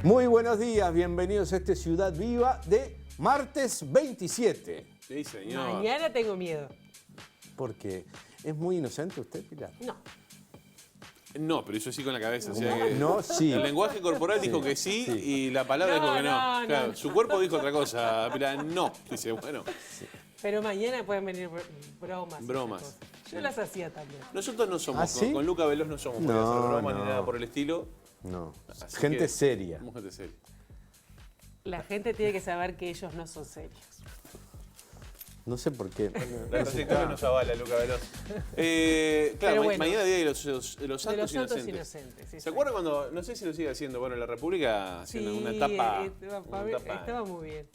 Muy buenos días, bienvenidos a este Ciudad Viva de martes 27. Sí, señor. Mañana tengo miedo. Porque es muy inocente usted, Pilar. No. No, pero yo sí con la cabeza. O sea que No, sí. el lenguaje corporal dijo que sí, y la palabra dijo que no. Claro, su cuerpo dijo otra cosa. Pilar, no. Dice, bueno. Pero mañana pueden venir bromas. Bromas. Yo las hacía también. Nosotros no somos, ¿Ah, sí? con Luca Veloz no somos No, para hacer bromas no. ni nada por el estilo. No. Así Gente que seria. Somos gente seria. La gente tiene que saber que ellos no son serios. No sé por qué. La trayectoria nos avala, Luca Veloz. Claro, bueno. mañana día de los santos, De los santos inocentes. inocentes. Sí, ¿Se acuerdan cuando, no sé si lo sigue haciendo, bueno, la República haciendo una tapa? Estaba muy bien.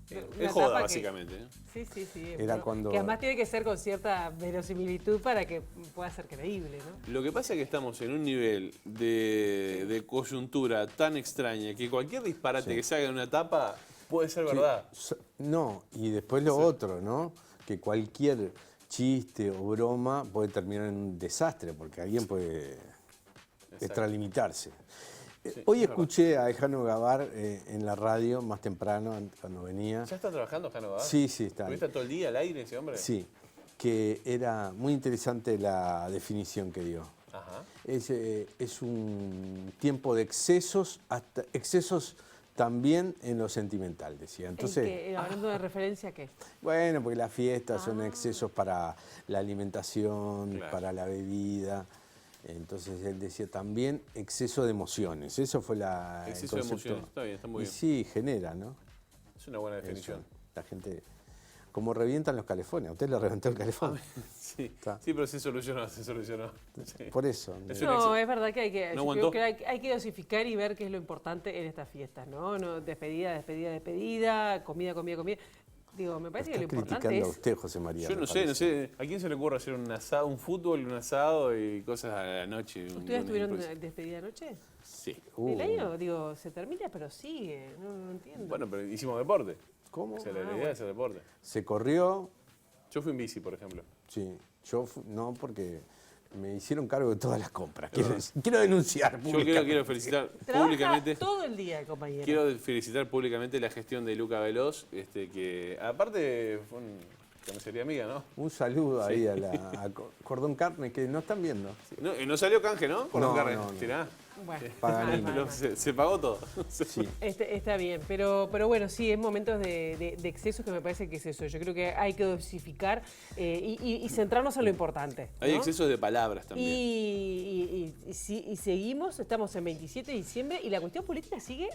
Es Una joda, tapa que- básicamente. ¿eh? Sí. Era pero cuando- que además tiene que ser con cierta verosimilitud para que pueda ser creíble, ¿no? Lo que pasa es que estamos en un nivel de coyuntura tan extraña que cualquier disparate que se haga en una tapa puede ser verdad. No, y después lo otro, ¿no? Que cualquier chiste o broma puede terminar en un desastre, porque alguien puede extralimitarse. Sí, Hoy es escuché a Jano Gavar en la radio más temprano, cuando venía. ¿Ya está trabajando Jano Gavar? Sí, está. ¿Estuviste todo el día al aire ese hombre? Sí, que era muy interesante la definición que dio. Ajá. Es un tiempo de excesos, hasta excesos también en lo sentimental, decía. Entonces, Hablando de referencia, ¿qué? bueno, porque las fiestas son excesos para la alimentación, Claro. para la bebida. Entonces él decía también exceso de emociones. Eso fue el Exceso de concepto. emociones. Está bien, está muy Y bien. sí, genera, ¿no? Es una buena definición. Eso. La gente, como revientan los calefones. A usted le reventó el calefón. Sí, Está. sí, pero se solucionó. Sí. Por eso. Es un No, éxito. es verdad que hay que, ¿No yo aguantó? creo que hay que dosificar y ver qué es lo importante en estas fiestas, ¿no? Despedida, comida. Digo, me parece que lo Está importante criticando a es... usted, José María. Yo me no sé, parece. ¿a quién se le ocurre hacer un asado, un fútbol, un asado y cosas a la noche? ¿Ustedes tuvieron despedida anoche? Sí. El año, digo, se termina, pero sigue, no entiendo. Bueno, pero hicimos deporte. ¿Cómo? O sea, la idea es hacer deporte. Se corrió. Yo fui en bici, por ejemplo. Sí, no, porque me hicieron cargo de todas las compras. Quiero denunciar Yo públicamente. quiero felicitar Trabaja públicamente. todo el día, compañero. Quiero felicitar públicamente la gestión de Luca Veloz, que aparte fue una sería amiga, ¿no? Un saludo ahí a Cordón Carne, que no están viendo. Sí. No salió canje, ¿no? Por No, carne. no. Tirá. Bueno, Paganini. mal. Se pagó todo. Sí. Está bien, pero bueno, sí, es momentos de excesos que me parece que es eso. Yo creo que hay que dosificar y centrarnos en lo importante. Hay ¿no? excesos de palabras también. Y seguimos, estamos en 27 de diciembre y la cuestión política sigue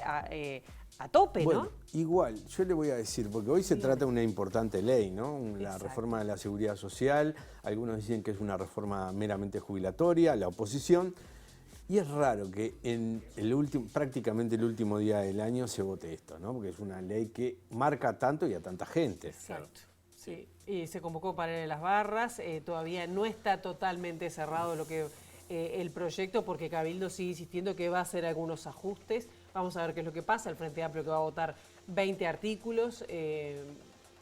a tope, Bueno, ¿no? igual, yo le voy a decir, porque hoy se trata de una importante ley, ¿no? La Exacto. reforma de la seguridad social. Algunos dicen que es una reforma meramente jubilatoria, la oposición. Y es raro que en prácticamente el último día del año se vote esto, ¿no? Porque es una ley que marca tanto y a tanta gente. Exacto. Sí. Y se convocó para ir a las barras, todavía no está totalmente cerrado lo que el proyecto porque Cabildo sigue insistiendo que va a hacer algunos ajustes. Vamos a ver qué es lo que pasa. El Frente Amplio que va a votar 20 artículos.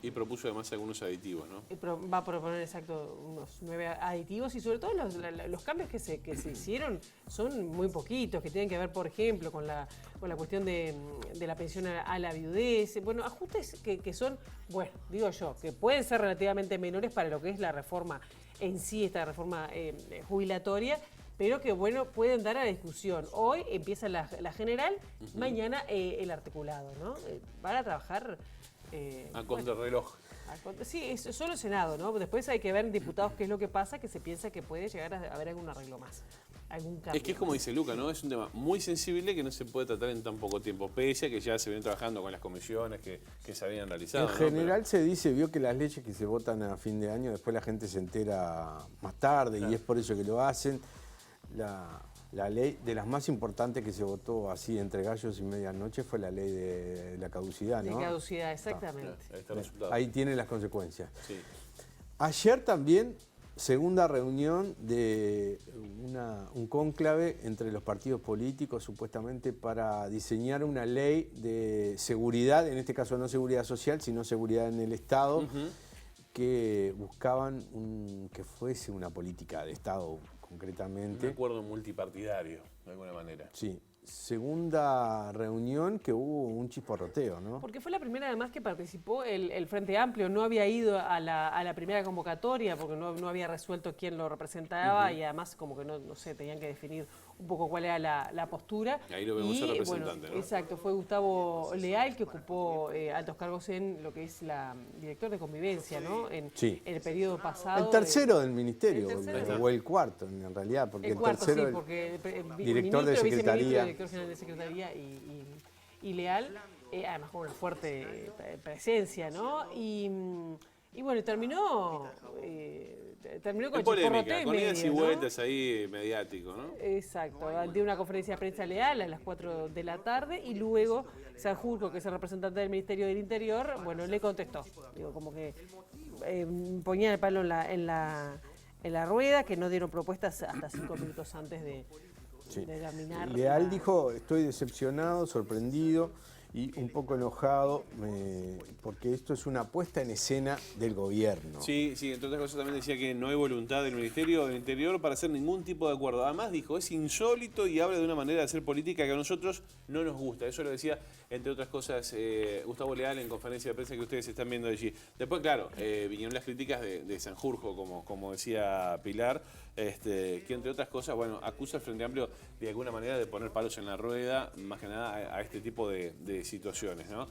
Y propuso además algunos aditivos, ¿no? Va a proponer exacto unos 9 aditivos y sobre todo los cambios que se hicieron son muy poquitos, que tienen que ver, por ejemplo, con la cuestión de la pensión a la viudez. Bueno, ajustes que son, bueno, digo yo, que pueden ser relativamente menores para lo que es la reforma en sí, esta reforma jubilatoria, pero que, bueno, pueden dar a discusión. Hoy empieza la general, mañana el articulado, ¿no? Van a trabajar... A contrarreloj. Sí, es solo Senado, ¿no? Después hay que ver en diputados qué es lo que pasa, que se piensa que puede llegar a haber algún arreglo más, algún cambio. Es que es como dice Luca, ¿no? Es un tema muy sensible que no se puede tratar en tan poco tiempo, pese a que ya se viene trabajando con las comisiones que se habían realizado. En ¿no? general se dice, vio que las leyes que se votan a fin de año, después la gente se entera más tarde Claro. y es por eso que lo hacen. La ley de las más importantes que se votó así entre gallos y medianoche fue la ley de la caducidad, ¿no? De caducidad, exactamente. Ahí está el resultado. Ahí tiene las consecuencias. Sí. Ayer también, segunda reunión de un cónclave entre los partidos políticos, supuestamente para diseñar una ley de seguridad, en este caso no seguridad social, sino seguridad en el Estado, que buscaban que fuese una política de Estado concretamente. Un acuerdo multipartidario, de alguna manera. Sí, segunda reunión que hubo un chisporroteo, ¿no? Porque fue la primera además que participó el Frente Amplio, no había ido a la primera convocatoria porque no había resuelto quién lo representaba y además como que no sé, tenían que definir un poco cuál era la postura. Ahí lo vemos al representante, ¿no? Exacto, fue Gustavo Leal que ocupó altos cargos en lo que es la director de convivencia, ¿no? En el periodo pasado. El tercero del ministerio, tercero. o el cuarto en realidad, porque El cuarto, tercero sí, porque director de ministro, Secretaría. director general de Secretaría y Leal, además con una fuerte presencia, ¿no? Y bueno, terminó con en polémica, chisporroteo con y idas y medio, ¿no? vueltas ahí mediático, ¿no? Exacto, de una conferencia de prensa Leal a las 4 de la tarde y luego Sanjurjo, que es el representante del Ministerio del Interior, bueno, le contestó. Digo, como que ponía el palo en la rueda, que no dieron propuestas hasta 5 minutos antes de terminar. Leal dijo, estoy decepcionado, sorprendido y un poco enojado porque esto es una puesta en escena del gobierno. Sí, entre otras cosas también decía que no hay voluntad del Ministerio del Interior para hacer ningún tipo de acuerdo. Además dijo, es insólito y habla de una manera de hacer política que a nosotros no nos gusta. Eso lo decía, entre otras cosas, Gustavo Leal en conferencia de prensa que ustedes están viendo allí. Después, claro, vinieron las críticas de Sanjurjo, como decía Pilar, que entre otras cosas, bueno, acusa al Frente Amplio de alguna manera de poner palos en la rueda, más que nada a este tipo de situaciones, ¿no?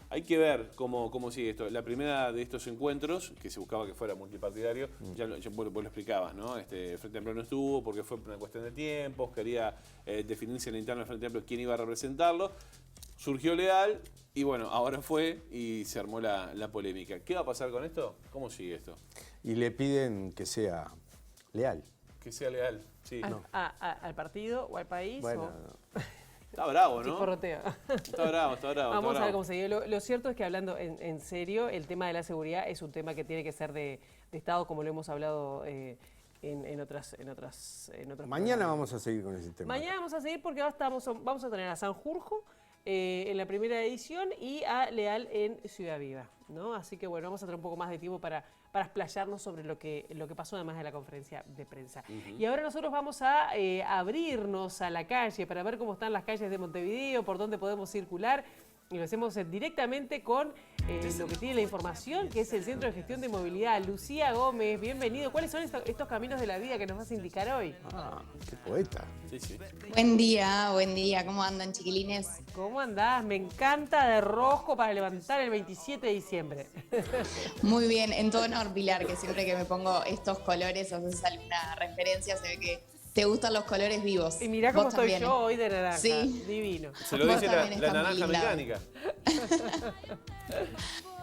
Hay que ver cómo sigue esto. La primera de estos encuentros, que se buscaba que fuera multipartidario, vos lo explicabas, ¿no? El Frente Amplio no estuvo porque fue una cuestión de tiempos, quería definirse en la interna del Frente Amplio quién iba a representarlo. Surgió Leal y bueno, ahora fue y se armó la polémica. ¿Qué va a pasar con esto? ¿Cómo sigue esto? Y le piden que sea leal. Que sea leal, sí. ¿Al partido o al país? Bueno, Está bravo, ¿no? Chisporroteo. Está bravo. Vamos a ver cómo se sigue. Lo cierto es que hablando en serio, el tema de la seguridad es un tema que tiene que ser de Estado, como lo hemos hablado en otros mañana vamos a seguir con ese tema. Mañana vamos a seguir porque ahora vamos a tener a Sanjurjo en la primera edición y a Leal en Ciudad Viva, ¿no? Así que bueno, vamos a tener un poco más de tiempo para explayarnos sobre lo que pasó además de la conferencia de prensa. Y ahora nosotros vamos a abrirnos a la calle para ver cómo están las calles de Montevideo, por dónde podemos circular. Y lo hacemos directamente con lo que tiene la información, que es el Centro de Gestión de Movilidad. Lucía Gómez, bienvenido. ¿Cuáles son estos caminos de la vida que nos vas a indicar hoy? Ah, qué poeta. Sí. Buen día. ¿Cómo andan, chiquilines? ¿Cómo andás? Me encanta de rojo para levantar el 27 de diciembre. Muy bien, en todo honor, Pilar, que siempre que me pongo estos colores haces alguna referencia, se ve que te gustan los colores vivos. Y mirá cómo Vos estoy también, yo hoy de naranja. Sí. Divino. Se lo Vos dice también la estás muy naranja linda. mecánica.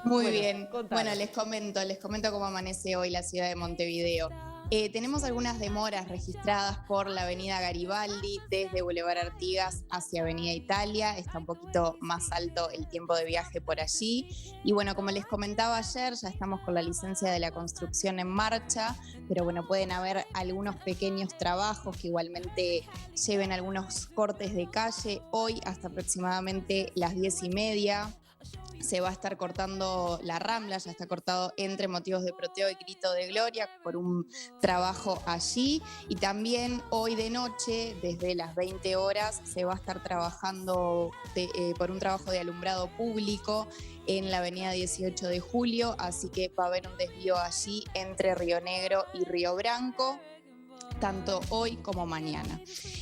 Muy Bueno, bien. contanos. Bueno, les comento cómo amanece hoy la ciudad de Montevideo. Tenemos algunas demoras registradas por la avenida Garibaldi desde Boulevard Artigas hacia avenida Italia. Está un poquito más alto el tiempo de viaje por allí. Y bueno, como les comentaba ayer, ya estamos con la licencia de la construcción en marcha, pero bueno, pueden haber algunos pequeños trabajos que igualmente lleven algunos cortes de calle. Hoy hasta aproximadamente las 10:30. Se va a estar cortando la Rambla, ya está cortado entre Motivos de Proteo y Grito de Gloria por un trabajo allí. Y también hoy de noche, desde las 20 horas, se va a estar trabajando por un trabajo de alumbrado público en la avenida 18 de Julio, así que va a haber un desvío allí entre Río Negro y Río Branco, tanto hoy como mañana.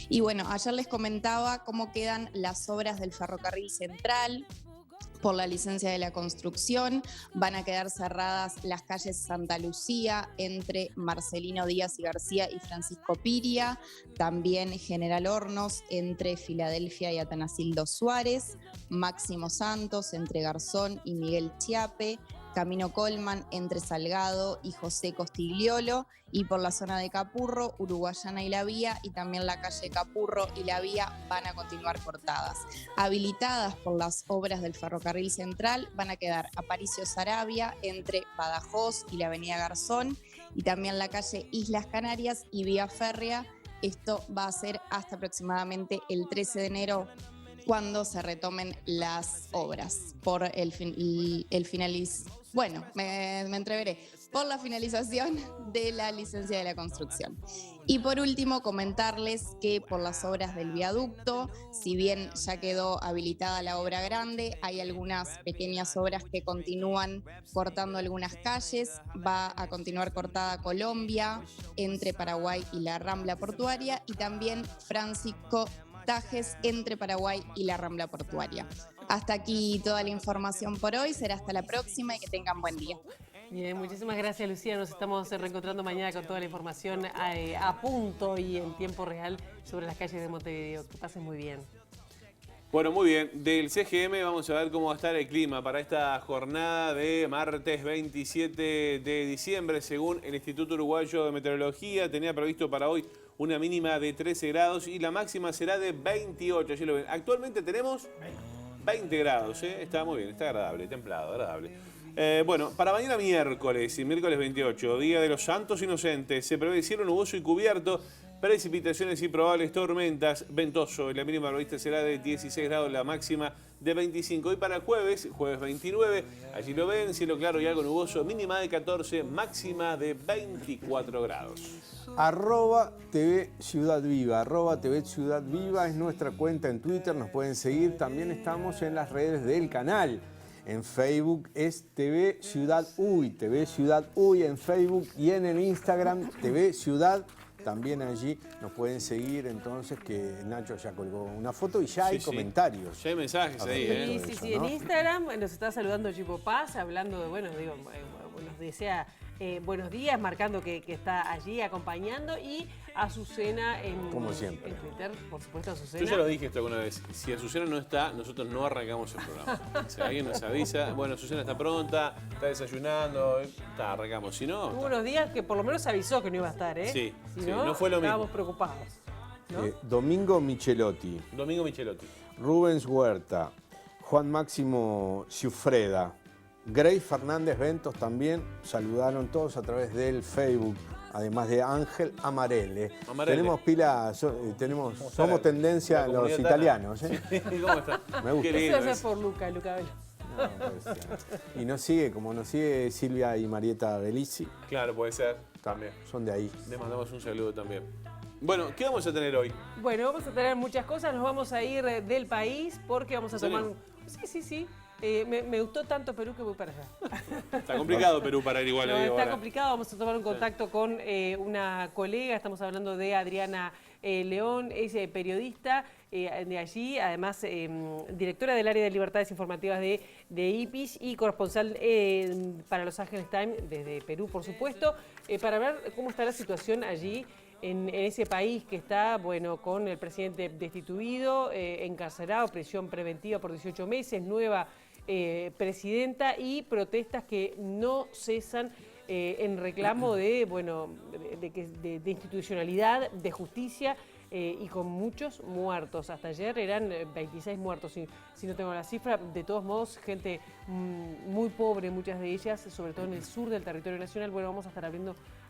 Y bueno, ayer les comentaba cómo quedan las obras del ferrocarril central. Por la licencia de la construcción van a quedar cerradas las calles Santa Lucía entre Marcelino Díaz y García y Francisco Piria, también General Hornos entre Filadelfia y Atanacildo Suárez, Máximo Santos entre Garzón y Miguel Chiape, Camino Colman entre Salgado y José Costigliolo, y por la zona de Capurro, Uruguayana y La Vía, y también la calle Capurro y La Vía van a continuar cortadas. Habilitadas por las obras del ferrocarril central van a quedar Aparicio Saravia entre Badajoz y la avenida Garzón, y también la calle Islas Canarias y Vía Férrea. Esto va a ser hasta aproximadamente el 13 de enero, cuando se retomen las obras por el finaliz. Bueno, me entreveré. por la finalización de la licencia de la construcción. Y por último, comentarles que por las obras del viaducto, si bien ya quedó habilitada la obra grande, hay algunas pequeñas obras que continúan cortando algunas calles. Va a continuar cortada Colombia, entre Paraguay y la Rambla Portuaria, y también Francisco Tajes, entre Paraguay y la Rambla Portuaria. Hasta aquí toda la información por hoy. Será hasta la próxima y que tengan buen día. Bien, muchísimas gracias, Lucía. Nos estamos reencontrando mañana con toda la información a punto y en tiempo real sobre las calles de Montevideo. Que pasen muy bien. Bueno, muy bien. Del CGM vamos a ver cómo va a estar el clima para esta jornada de martes 27 de diciembre. Según el Instituto Uruguayo de Meteorología, tenía previsto para hoy una mínima de 13 grados y la máxima será de 28. Allí lo ven. Actualmente tenemos 20 grados, ¿eh? Está muy bien, está agradable, templado, agradable. Bueno, para mañana miércoles, miércoles 28, Día de los Santos Inocentes, se prevé cielo nuboso y cubierto, precipitaciones y probables tormentas, ventoso. La mínima prevista será de 16 grados, la máxima de 25. Y para jueves 29, allí lo ven, cielo claro y algo nuboso, mínima de 14, máxima de 24 grados. @TV Ciudad Viva, @TV Ciudad Viva es nuestra cuenta en Twitter, nos pueden seguir, también estamos en las redes del canal. En Facebook es TV Ciudad Uy en Facebook, y en el Instagram TV Ciudad. También allí nos pueden seguir, entonces, que Nacho ya colgó una foto y ya hay comentarios. Ya hay mensajes ahí, Sí, ¿no? En Instagram nos está saludando Chipo Paz, hablando de, bueno, digo, nos desea buenos días, marcando que está allí acompañando, y Azucena como siempre, en Twitter, por supuesto, Azucena. Yo ya lo dije esto alguna vez, si Azucena no está, nosotros no arrancamos el programa. Si alguien nos avisa, bueno, Azucena está pronta, está desayunando, arrancamos. Si no... Hubo unos días que por lo menos avisó que no iba a estar, ¿eh? Sí, si sí, no fue lo mismo. Estábamos preocupados, ¿no? Domingo Michelotti, Rubens Huerta, Juan Máximo Ciufreda, Grace Fernández Ventos también saludaron todos a través del Facebook, además de Ángel Amarelle. Tenemos pilas, somos tendencia los italianos. ¿Eh? Sí, ¿cómo está? Me gusta. Eso es por Luca Velo. Y nos sigue, como nos sigue Silvia y Marieta Bellizzi. Claro, puede ser. También. Son de ahí. Les mandamos un saludo también. Bueno, ¿qué vamos a tener hoy? Bueno, vamos a tener muchas cosas. Nos vamos a ir del país porque vamos a tomar... Sí. Me gustó tanto Perú que voy para allá. Está complicado Perú para ir igual. No, está complicado. Vamos a tomar un contacto con una colega. Estamos hablando de Adriana León, es periodista de allí, además directora del área de libertades informativas de IPIS y corresponsal para Los Angeles Times desde Perú, por supuesto, para ver cómo está la situación allí en ese país que está, bueno, con el presidente destituido, encarcelado, prisión preventiva por 18 meses, nueva presidenta y protestas que no cesan en reclamo de, bueno, de institucionalidad, de justicia, y con muchos muertos. Hasta ayer eran 26 muertos, si no tengo la cifra. De todos modos, gente muy pobre, muchas de ellas, sobre todo en el sur del territorio nacional. Bueno, vamos a estar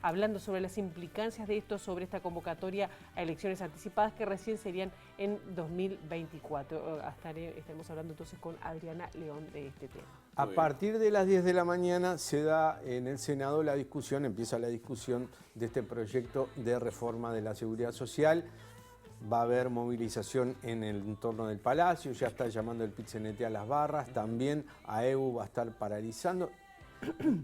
hablando sobre las implicancias de esto, sobre esta convocatoria a elecciones anticipadas que recién serían en 2024. Estaremos hablando entonces con Adriana León de este tema. A partir de las 10 de la mañana se da en el Senado empieza la discusión de este proyecto de reforma de la seguridad social. Va a haber movilización en el entorno del Palacio, ya está llamando el PIT-CNT a las barras, también AEU va a estar paralizando.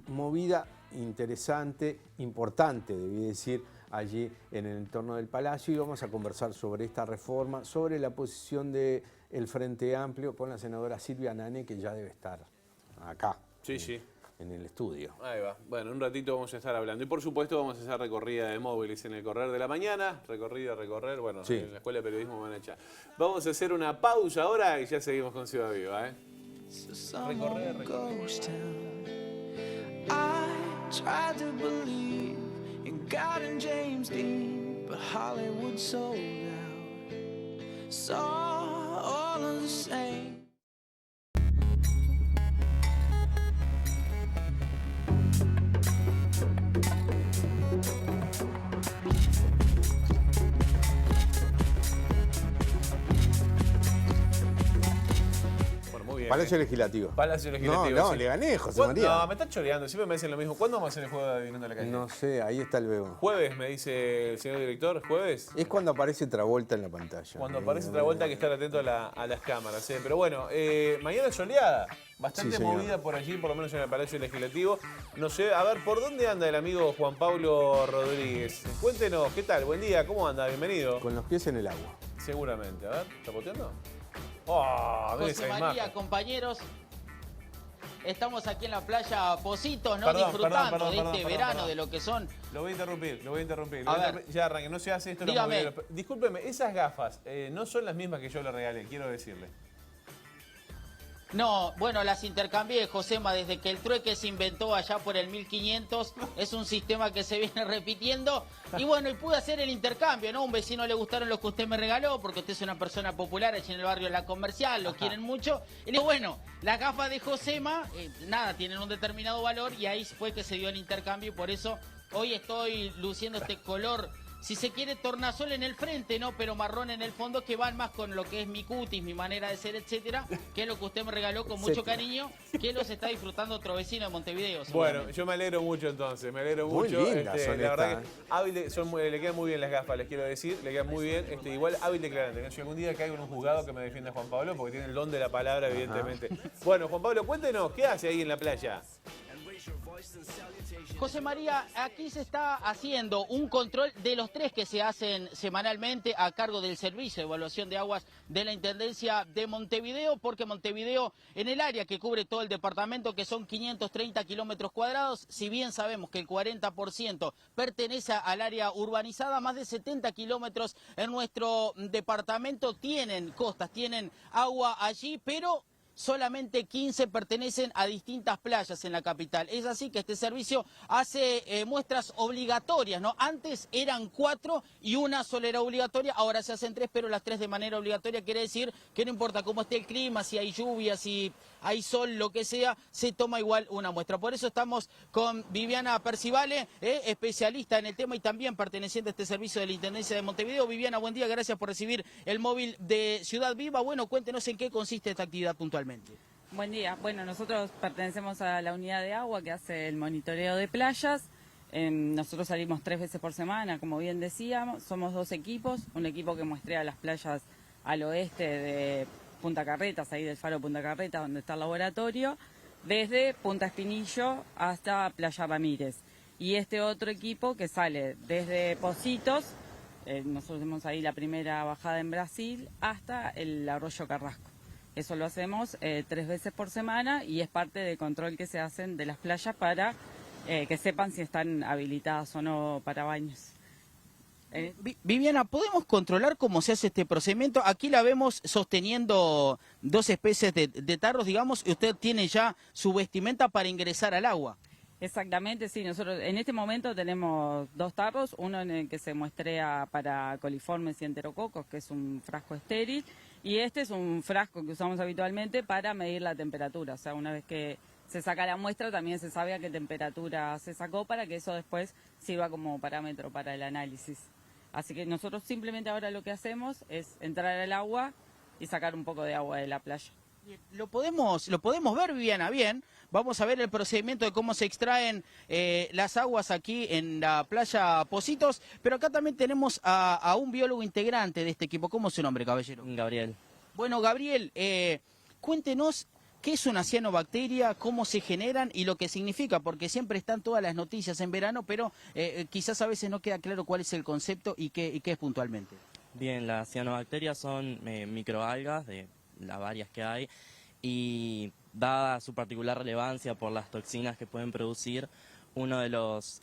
Movida interesante, importante, debí decir, allí en el entorno del Palacio, y vamos a conversar sobre esta reforma, sobre la posición del Frente Amplio con la senadora Silvia Nane, que ya debe estar acá. Sí. En el estudio. Ahí va. Bueno, un ratito vamos a estar hablando. Y por supuesto vamos a hacer recorrida de móviles en el correr de la mañana. Recorrer. Bueno, sí. En la Escuela de Periodismo van a echar. Vamos a hacer una pausa ahora y ya seguimos con Ciudad Viva, ¿eh? Recorrer. Palacio Legislativo. Palacio Legislativo. No, sí. le gané, José María. No, me están choreando, siempre me dicen lo mismo. ¿Cuándo vamos a hacer el juego de Adivinando la Calle? No sé, ahí está el veo. Jueves, me dice el señor director, jueves. Es cuando aparece Travolta en la pantalla. Cuando aparece otra vuelta hay que estar atento a las cámaras. Pero bueno, mañana es soleada. Bastante Sí, señor. movida por allí, por lo menos en el Palacio Legislativo. No sé, a ver, ¿por dónde anda el amigo Juan Pablo Rodríguez? Cuéntenos, ¿qué tal? Buen día, ¿cómo anda? Bienvenido. Con los pies en el agua. Seguramente, a ver, ¿está poteando? ¡Oh! Mira José esa María, imagen. compañeros, estamos aquí en la playa Positos, ¿no? Perdón, Disfrutando perdón, de perdón, este perdón, verano, perdón. de lo que son. Lo voy a interrumpir, lo voy a interrumpir. A ver. Ya arranque, no se hace esto. los Dígame. mobileros. Discúlpeme, esas gafas no son las mismas que yo le regalé, quiero decirle. No, bueno, las intercambié, Josema, desde que el trueque se inventó allá por el 1500. Es un sistema que se viene repitiendo. Y bueno, y pude hacer el intercambio, ¿no? A un vecino le gustaron los que usted me regaló, porque usted es una persona popular allí en el barrio La Comercial, lo quieren mucho. Y le digo, bueno, las gafas de Josema, nada, tienen un determinado valor y ahí fue que se dio el intercambio y por eso hoy estoy luciendo este color, si se quiere, tornasol en el frente, ¿no? Pero marrón en el fondo, que van más con lo que es mi cutis, mi manera de ser, etcétera, que es lo que usted me regaló con mucho cariño, que los está disfrutando otro vecino de Montevideo. Bueno, yo me alegro mucho entonces, me alegro Muy mucho. lindas son la verdad estas, que Ávil le quedan muy bien las gafas, les quiero decir, le quedan muy bien. Igual Ávil declarante, ¿no? Si algún día caigo en un juzgado que me defienda Juan Pablo, porque tiene el don de la palabra, evidentemente. Bueno, Juan Pablo, cuéntenos, ¿qué hace ahí en la playa? José María, aquí se está haciendo un control de los 3 que se hacen semanalmente a cargo del Servicio de Evaluación de Aguas de la Intendencia de Montevideo, porque Montevideo, en el área que cubre todo el departamento, que son 530 kilómetros cuadrados, si bien sabemos que el 40% pertenece al área urbanizada, más de 70 kilómetros en nuestro departamento tienen costas, tienen agua allí, pero solamente 15 pertenecen a distintas playas en la capital. Es así que este servicio hace muestras obligatorias, ¿no? Antes eran 4 y una sola era obligatoria, ahora se hacen 3, pero las 3 de manera obligatoria quiere decir que no importa cómo esté el clima, si hay lluvia, si hay sol, lo que sea, se toma igual una muestra. Por eso estamos con Viviana Percivale, especialista en el tema y también perteneciente a este servicio de la Intendencia de Montevideo. Viviana, buen día, gracias por recibir el móvil de Ciudad Viva. Bueno, cuéntenos en qué consiste esta actividad puntualmente. Buen día. Bueno, nosotros pertenecemos a la unidad de agua que hace el monitoreo de playas. Nosotros salimos 3 veces por semana, como bien decíamos. Somos 2 equipos. Un equipo que muestrea las playas al oeste de Punta Carretas, ahí del faro Punta Carretas, donde está el laboratorio, desde Punta Espinillo hasta Playa Ramírez. Y este otro equipo que sale desde Positos, nosotros tenemos ahí la primera bajada en Brasil, hasta el arroyo Carrasco. Eso lo hacemos 3 veces por semana y es parte del control que se hacen de las playas para que sepan si están habilitadas o no para baños. Viviana, ¿podemos controlar cómo se hace este procedimiento? Aquí la vemos sosteniendo 2 especies de tarros, digamos, y usted tiene ya su vestimenta para ingresar al agua. Exactamente, sí. Nosotros en este momento tenemos 2 tarros, uno en el que se muestrea para coliformes y enterococos, que es un frasco estéril, y este es un frasco que usamos habitualmente para medir la temperatura. O sea, una vez que se saca la muestra, también se sabe a qué temperatura se sacó para que eso después sirva como parámetro para el análisis. Así que nosotros simplemente ahora lo que hacemos es entrar al agua y sacar un poco de agua de la playa. Lo podemos ver, Viviana, bien. Vamos a ver el procedimiento de cómo se extraen las aguas aquí en la playa Positos, pero acá también tenemos a un biólogo integrante de este equipo. ¿Cómo es su nombre, caballero? Gabriel. Bueno, Gabriel, cuéntenos qué es una cianobacteria, cómo se generan y lo que significa, porque siempre están todas las noticias en verano, pero quizás a veces no queda claro cuál es el concepto y qué es puntualmente. Bien, las cianobacterias son microalgas de las varias que hay y dada su particular relevancia por las toxinas que pueden producir, uno de los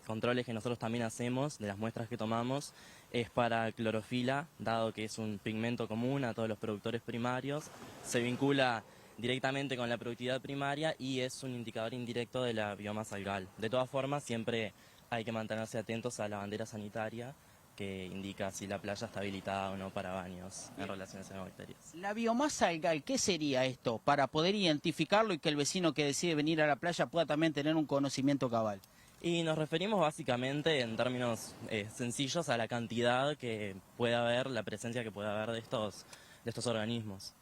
controles que nosotros también hacemos de las muestras que tomamos es para clorofila, dado que es un pigmento común a todos los productores primarios, se vincula directamente con la productividad primaria y es un indicador indirecto de la biomasa algal. De todas formas, siempre hay que mantenerse atentos a la bandera sanitaria que indica si la playa está habilitada o no para baños en relación a esas bacterias. La biomasa algal, ¿qué sería esto? Para poder identificarlo y que el vecino que decide venir a la playa pueda también tener un conocimiento cabal. Y nos referimos básicamente en términos sencillos a la cantidad que puede haber, la presencia que puede haber de estos organismos.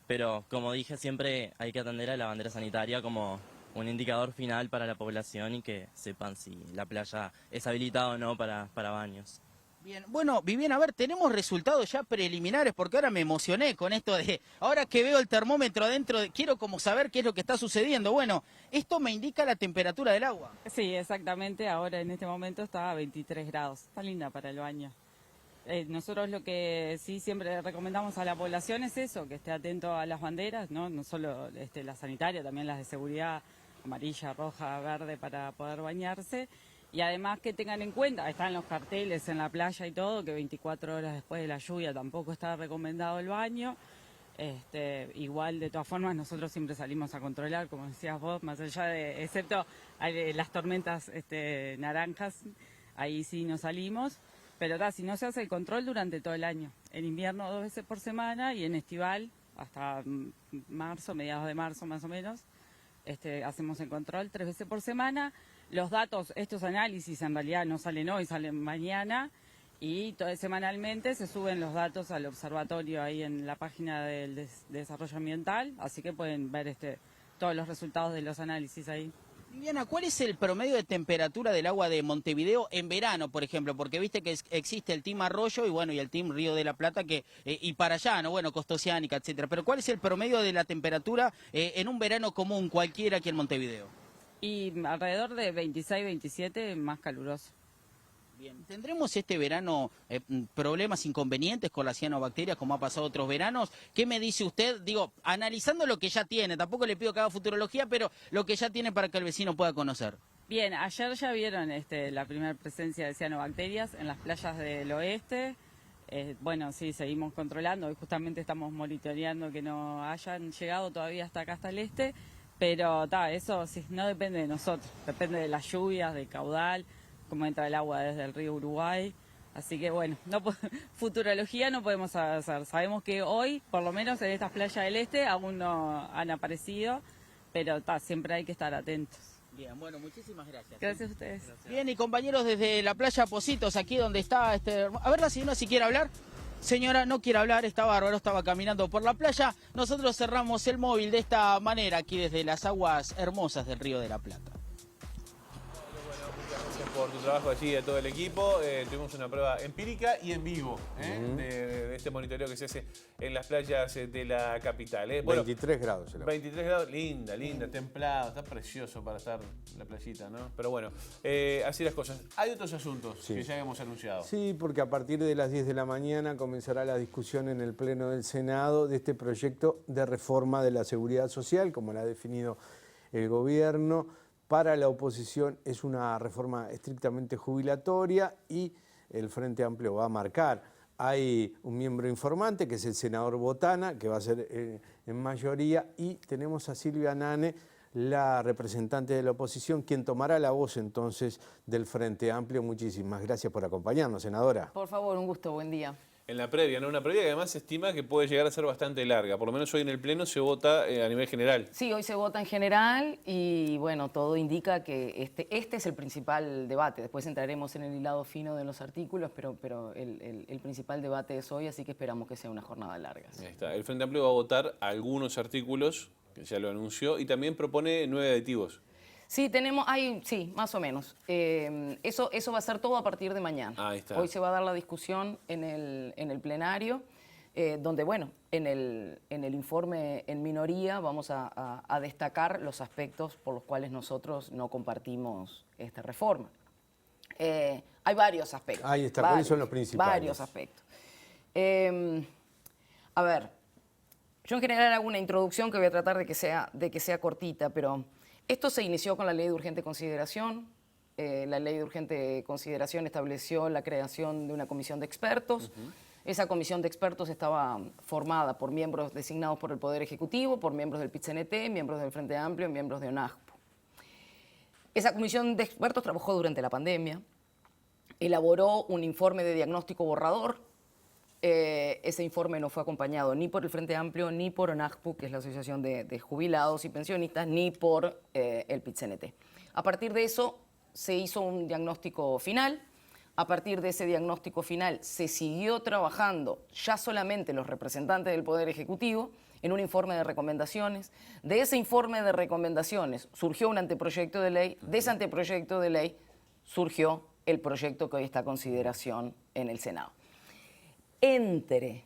Pero como dije, siempre hay que atender a la bandera sanitaria como un indicador final para la población y que sepan si la playa es habilitada o no para baños. Bien, bueno, Viviana, a ver, tenemos resultados ya preliminares, porque ahora me emocioné con esto de, ahora que veo el termómetro adentro, quiero como saber qué es lo que está sucediendo. Bueno, esto me indica la temperatura del agua. Sí, exactamente, ahora en este momento está a 23 grados, está linda para el baño. Nosotros lo que sí siempre recomendamos a la población es eso, que esté atento a las banderas, no solo la sanitaria, también las de seguridad, amarilla, roja, verde, para poder bañarse. Y además que tengan en cuenta, están los carteles en la playa y todo, que 24 horas después de la lluvia tampoco está recomendado el baño. Igual, de todas formas, nosotros siempre salimos a controlar, como decías vos, más allá de, excepto las tormentas naranjas, ahí sí no salimos. Pero si no se hace el control durante todo el año. En invierno 2 veces por semana y en estival hasta marzo, mediados de marzo más o menos, hacemos el control 3 veces por semana. Los datos, estos análisis en realidad no salen hoy, salen mañana y semanalmente se suben los datos al observatorio ahí en la página del desarrollo ambiental, así que pueden ver todos los resultados de los análisis ahí. Viviana, ¿cuál es el promedio de temperatura del agua de Montevideo en verano, por ejemplo? Porque viste que existe el Team Arroyo y el Team Río de la Plata y para allá, ¿no? Bueno, Costa Oceánica, etcétera. Pero ¿cuál es el promedio de la temperatura en un verano común cualquiera aquí en Montevideo? Y alrededor de 26, 27, más caluroso. Bien, ¿tendremos este verano problemas, inconvenientes con las cianobacterias como ha pasado otros veranos? ¿Qué me dice usted? Digo, analizando lo que ya tiene, tampoco le pido que haga futurología, pero lo que ya tiene para que el vecino pueda conocer. Bien, ayer ya vieron la primera presencia de cianobacterias en las playas del oeste. Bueno, sí, seguimos controlando. Hoy justamente estamos monitoreando que no hayan llegado todavía hasta acá, hasta el este. Pero eso sí, no depende de nosotros, depende de las lluvias, del caudal, cómo entra el agua desde el río Uruguay. Así que bueno, futurología no podemos hacer. Sabemos que hoy, por lo menos en estas playas del este, aún no han aparecido, pero siempre hay que estar atentos. Bien, bueno, muchísimas gracias. Gracias a ustedes. Gracias. Bien, y compañeros desde la playa Positos, aquí donde está A ver la señora si quiere hablar. Señora, no quiere hablar, está bárbaro, estaba caminando por la playa. Nosotros cerramos el móvil de esta manera, aquí desde las aguas hermosas del Río de la Plata. Gracias por tu trabajo allí a todo el equipo. Tuvimos una prueba empírica y en vivo de este monitoreo que se hace en las playas de la capital. Bueno, 23 grados. 23 grados, linda, templado, está precioso para estar en la playita, ¿no? Pero bueno, así las cosas. Hay otros asuntos que ya hemos anunciado. Sí, porque a partir de las 10 de la mañana comenzará la discusión en el Pleno del Senado de este proyecto de reforma de la seguridad social, como la ha definido el gobierno. Para la oposición es una reforma estrictamente jubilatoria y el Frente Amplio va a marcar. Hay un miembro informante, que es el senador Botana, que va a ser en mayoría, y tenemos a Silvia Nane, la representante de la oposición, quien tomará la voz entonces del Frente Amplio. Muchísimas gracias por acompañarnos, senadora. Por favor, un gusto, buen día. En la previa, ¿no? Una previa que además se estima que puede llegar a ser bastante larga. Por lo menos hoy en el Pleno se vota a nivel general. Sí, hoy se vota en general y bueno, todo indica que este es el principal debate. Después entraremos en el hilado fino de los artículos, pero el principal debate es hoy, así que esperamos que sea una jornada larga. Ahí está. El Frente Amplio va a votar algunos artículos, que ya lo anunció, y también propone 9 aditivos. Sí, sí, más o menos. Eso va a ser todo a partir de mañana. Ahí está. Hoy se va a dar la discusión en el plenario, donde, bueno, en el informe en minoría vamos a destacar los aspectos por los cuales nosotros no compartimos esta reforma. Hay varios aspectos. Ahí está, ¿cuáles son los principales? Varios aspectos. A ver, yo en general hago una introducción que voy a tratar de que sea cortita, pero esto se inició con la Ley de Urgente Consideración. La Ley de Urgente Consideración estableció la creación de una comisión de expertos. Esa comisión de expertos estaba formada por miembros designados por el Poder Ejecutivo, por miembros del PIT-CNT, miembros del Frente Amplio y miembros de ONAJPO. Esa comisión de expertos trabajó durante la pandemia, elaboró un informe de diagnóstico borrador. Ese informe no fue acompañado ni por el Frente Amplio, ni por ONAJPO, que es la Asociación de Jubilados y Pensionistas, ni por el PIT-CNT. A partir de eso se hizo un diagnóstico final, A partir de ese diagnóstico final se siguió trabajando ya solamente los representantes del Poder Ejecutivo en un informe de recomendaciones. De ese informe de recomendaciones surgió un anteproyecto de ley. De ese anteproyecto de ley surgió el proyecto que hoy está a consideración en el Senado. Entre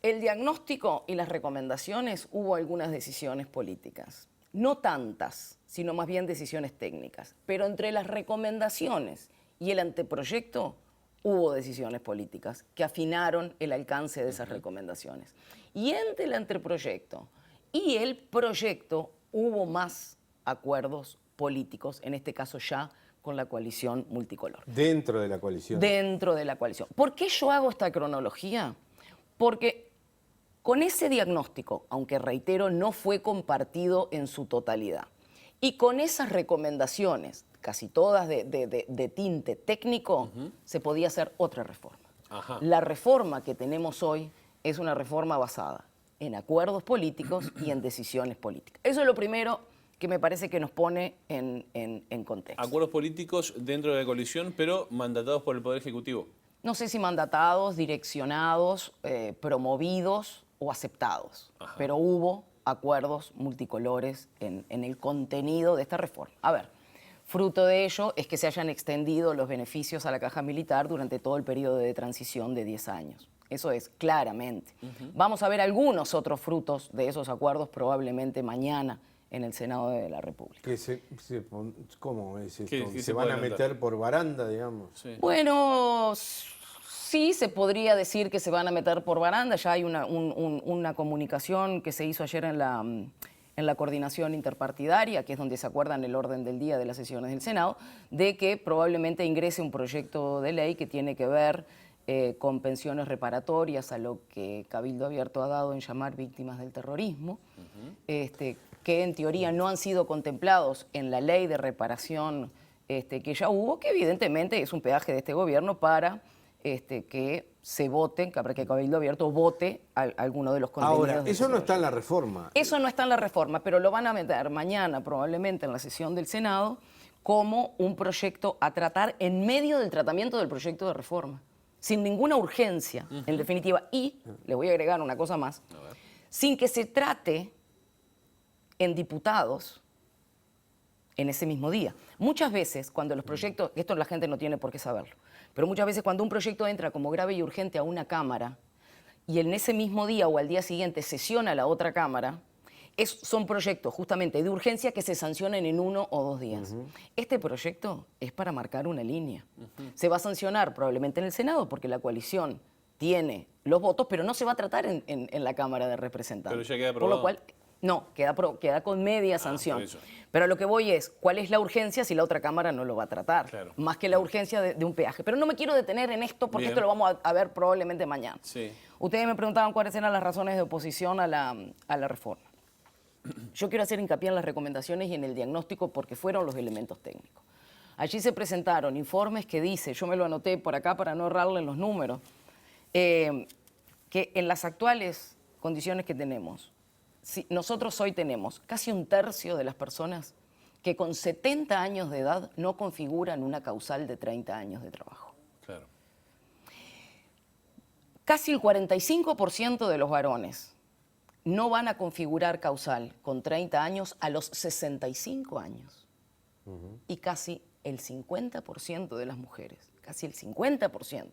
el diagnóstico y las recomendaciones hubo algunas decisiones políticas. No tantas, sino más bien decisiones técnicas. Pero entre las recomendaciones y el anteproyecto hubo decisiones políticas que afinaron el alcance de esas recomendaciones. Y entre el anteproyecto y el proyecto hubo más acuerdos políticos, en este caso ya con la coalición multicolor. Dentro de la coalición. Dentro de la coalición. ¿Por qué yo hago esta cronología? Porque con ese diagnóstico, aunque reitero, no fue compartido en su totalidad, y con esas recomendaciones, casi todas de tinte técnico, se podía hacer otra reforma. Ajá. La reforma que tenemos hoy es una reforma basada en acuerdos políticos y en decisiones políticas. Eso es lo primero que me parece que nos pone en contexto. Acuerdos políticos dentro de la coalición, pero mandatados por el Poder Ejecutivo. No sé si mandatados, direccionados, promovidos o aceptados, pero hubo acuerdos multicolores en el contenido de esta reforma. A ver, fruto de ello es que se hayan extendido los beneficios a la caja militar durante todo el periodo de transición de 10 años. Eso es, claramente. Vamos a ver algunos otros frutos de esos acuerdos probablemente mañana en el Senado de la República. ¿Cómo es esto? ¿Qué ¿Se se van puede a adelantar? meter por baranda, digamos? Sí. Bueno, sí se podría decir que se van a meter por baranda. Ya hay una comunicación que se hizo ayer en la coordinación interpartidaria, que es donde se acuerdan el orden del día de las sesiones del Senado, de que probablemente ingrese un proyecto de ley que tiene que ver con pensiones reparatorias a lo que Cabildo Abierto ha dado en llamar víctimas del terrorismo, que en teoría no han sido contemplados en la ley de reparación que ya hubo, que evidentemente es un peaje de este gobierno para que se voten, para que Cabildo Abierto vote alguno de los contenidos. Ahora, eso no está en la reforma. Eso no está en la reforma, pero lo van a meter mañana probablemente en la sesión del Senado como un proyecto a tratar en medio del tratamiento del proyecto de reforma, sin ninguna urgencia, en definitiva. Y le voy a agregar una cosa más, sin que se trate en diputados en ese mismo día. Muchas veces cuando los proyectos, esto la gente no tiene por qué saberlo, pero muchas veces cuando un proyecto entra como grave y urgente a una Cámara y en ese mismo día o al día siguiente sesiona la otra Cámara, son proyectos justamente de urgencia que se sancionan en 1 o 2 días. Este proyecto es para marcar una línea. Se va a sancionar probablemente en el Senado porque la coalición tiene los votos, pero no se va a tratar en la Cámara de Representantes. Pero ya queda Por lo aprobado. cual, no, queda con media sanción. por eso. Pero a lo que voy es, ¿cuál es la urgencia si la otra Cámara no lo va a tratar? Claro. Más que la urgencia de un peaje. Pero no me quiero detener en esto porque Bien. esto lo vamos a ver probablemente mañana. Sí. Ustedes me preguntaban cuáles eran las razones de oposición a la reforma. Yo quiero hacer hincapié en las recomendaciones y en el diagnóstico porque fueron los elementos técnicos. Allí se presentaron informes que dice, yo me lo anoté por acá para no errarle en los números, que en las actuales condiciones que tenemos, nosotros hoy tenemos casi 1/3 de las personas que con 70 años de edad no configuran una causal de 30 años de trabajo. Claro. Casi el 45% de los varones no van a configurar causal con 30 años a los 65 años. Y casi el 50% de las mujeres, casi el 50%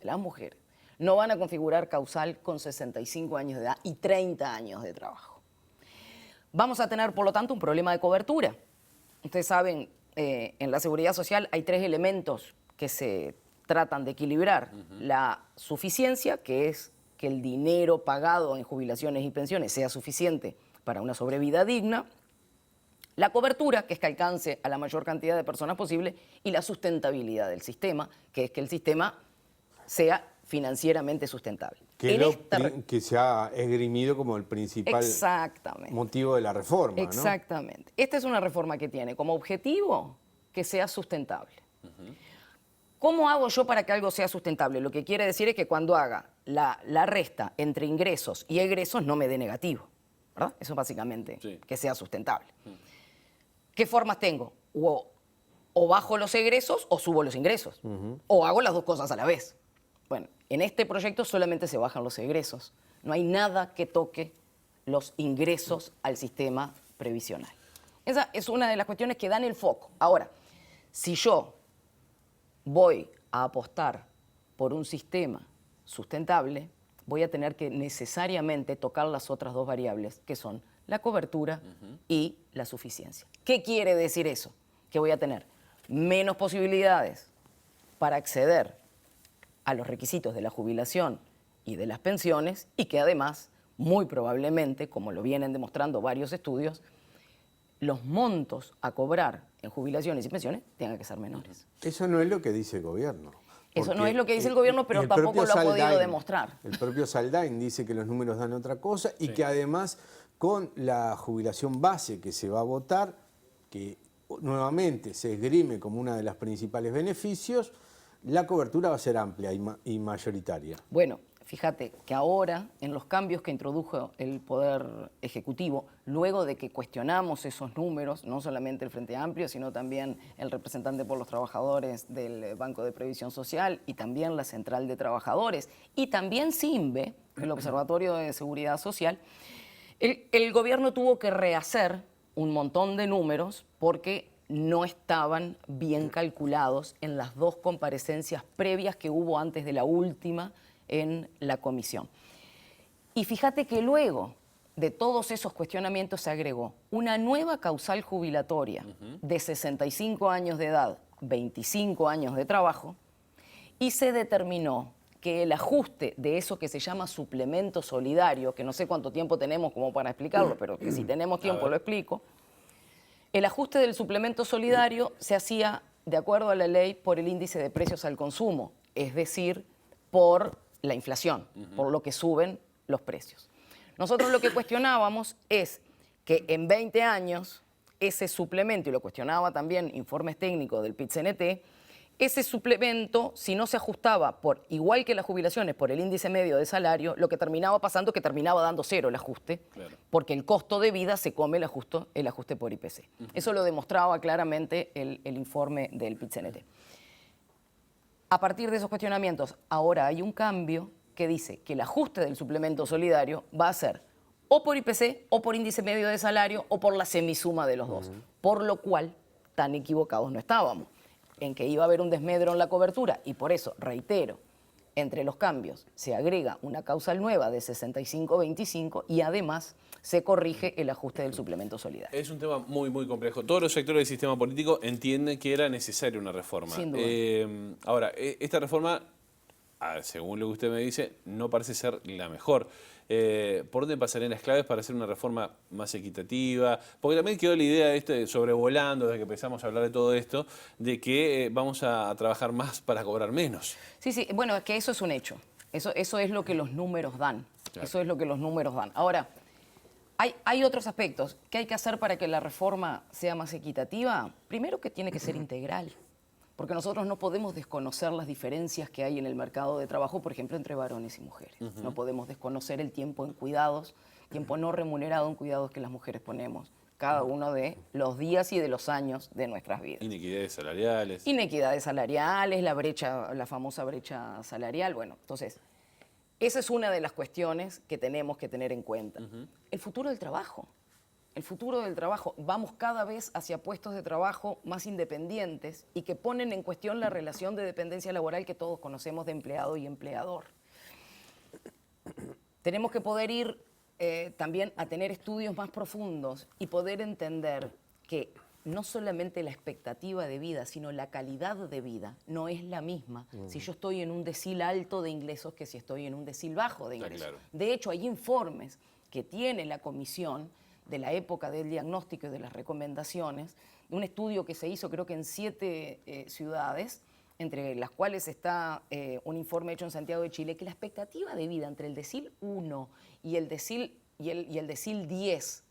de las mujeres, no van a configurar causal con 65 años de edad y 30 años de trabajo. Vamos a tener, por lo tanto, un problema de cobertura. Ustedes saben, en la seguridad social hay 3 elementos que se tratan de equilibrar. La suficiencia, que es que el dinero pagado en jubilaciones y pensiones sea suficiente para una sobrevida digna. La cobertura, que es que alcance a la mayor cantidad de personas posible. Y la sustentabilidad del sistema, que es que el sistema sea financieramente sustentable. Que se ha esgrimido como el principal motivo de la reforma, ¿no? Exactamente. Esta es una reforma que tiene como objetivo que sea sustentable. ¿Cómo hago yo para que algo sea sustentable? Lo que quiere decir es que cuando haga la resta entre ingresos y egresos no me dé negativo, ¿verdad? Eso básicamente, que sea sustentable. ¿Qué formas tengo? o bajo los egresos o subo los ingresos, o hago las dos cosas a la vez. Bueno, en este proyecto solamente se bajan los egresos. No hay nada que toque los ingresos al sistema previsional. Esa es una de las cuestiones que dan el foco. Ahora, si yo voy a apostar por un sistema sustentable, voy a tener que necesariamente tocar las otras dos variables, que son la cobertura y la suficiencia. ¿Qué quiere decir eso? Que voy a tener menos posibilidades para acceder a los requisitos de la jubilación y de las pensiones, y que además, muy probablemente, como lo vienen demostrando varios estudios, los montos a cobrar en jubilaciones y pensiones tengan que ser menores. Eso no es lo que dice el gobierno. Eso no es lo que dice el gobierno, pero tampoco lo ha podido demostrar. El propio Saldain dice que los números dan otra cosa y que además con la jubilación base que se va a votar, que nuevamente se esgrime como uno de los principales beneficios, la cobertura va a ser amplia y mayoritaria. Bueno, fíjate que ahora, en los cambios que introdujo el Poder Ejecutivo, luego de que cuestionamos esos números, no solamente el Frente Amplio, sino también el representante por los trabajadores del Banco de Previsión Social y también la Central de Trabajadores y también CIMBE, el Observatorio de Seguridad Social, el gobierno tuvo que rehacer un montón de números porque no estaban bien calculados en las dos comparecencias previas que hubo antes de la última en la comisión. Y fíjate que luego de todos esos cuestionamientos se agregó una nueva causal jubilatoria de 65 años de edad, 25 años de trabajo, y se determinó que el ajuste de eso que se llama suplemento solidario, que no sé cuánto tiempo tenemos como para explicarlo, pero que si tenemos tiempo lo explico, el ajuste del suplemento solidario se hacía de acuerdo a la ley por el índice de precios al consumo, es decir, por la inflación, por lo que suben los precios. Nosotros lo que cuestionábamos es que en 20 años ese suplemento, y lo cuestionaba también informes técnicos del PIT-CNT, ese suplemento, si no se ajustaba por, igual que las jubilaciones, por el índice medio de salario, lo que terminaba pasando es que terminaba dando cero el ajuste, porque el costo de vida se come el ajuste por IPC. Eso lo demostraba claramente el informe del PIT-CNT. A partir de esos cuestionamientos, ahora hay un cambio que dice que el ajuste del suplemento solidario va a ser o por IPC, o por índice medio de salario, o por la semisuma de los dos. Por lo cual, tan equivocados no estábamos en que iba a haber un desmedro en la cobertura, y por eso, reitero, entre los cambios se agrega una causal nueva de 65-25 y además se corrige el ajuste del suplemento solidario. Es un tema muy, muy complejo. Todos los sectores del sistema político entienden que era necesaria una reforma. Sin duda. Ahora, esta reforma, según lo que usted me dice, no parece ser la mejor. ¿Por dónde pasarían las claves para hacer una reforma más equitativa? Porque también quedó la idea de sobrevolando desde que empezamos a hablar de todo esto, de que vamos a trabajar más para cobrar menos. Sí, sí, bueno, es que eso es un hecho. Eso es lo que los números dan. Claro. Eso es lo que los números dan. Ahora, hay otros aspectos. ¿Qué hay que hacer para que la reforma sea más equitativa? Primero que tiene que ser integral. Porque nosotros no podemos desconocer las diferencias que hay en el mercado de trabajo, por ejemplo, entre varones y mujeres. No podemos desconocer el tiempo en cuidados, tiempo no remunerado en cuidados que las mujeres ponemos, cada uno de los días y de los años de nuestras vidas. Inequidades salariales. Inequidades salariales, la famosa brecha salarial. Bueno, entonces, esa es una de las cuestiones que tenemos que tener en cuenta. El futuro del trabajo. El futuro del trabajo. Vamos cada vez hacia puestos de trabajo más independientes y que ponen en cuestión la relación de dependencia laboral que todos conocemos de empleado y empleador. Tenemos que poder ir también a tener estudios más profundos y poder entender que no solamente la expectativa de vida, sino la calidad de vida no es la misma si yo estoy en un decil alto de ingresos que si estoy en un decil bajo de ingresos. Claro. De hecho, hay informes que tiene la comisión de la época del diagnóstico y de las recomendaciones, de un estudio que se hizo creo que en 7 ciudades, entre las cuales está un informe hecho en Santiago de Chile, que la expectativa de vida entre el decil 1 y el decil 10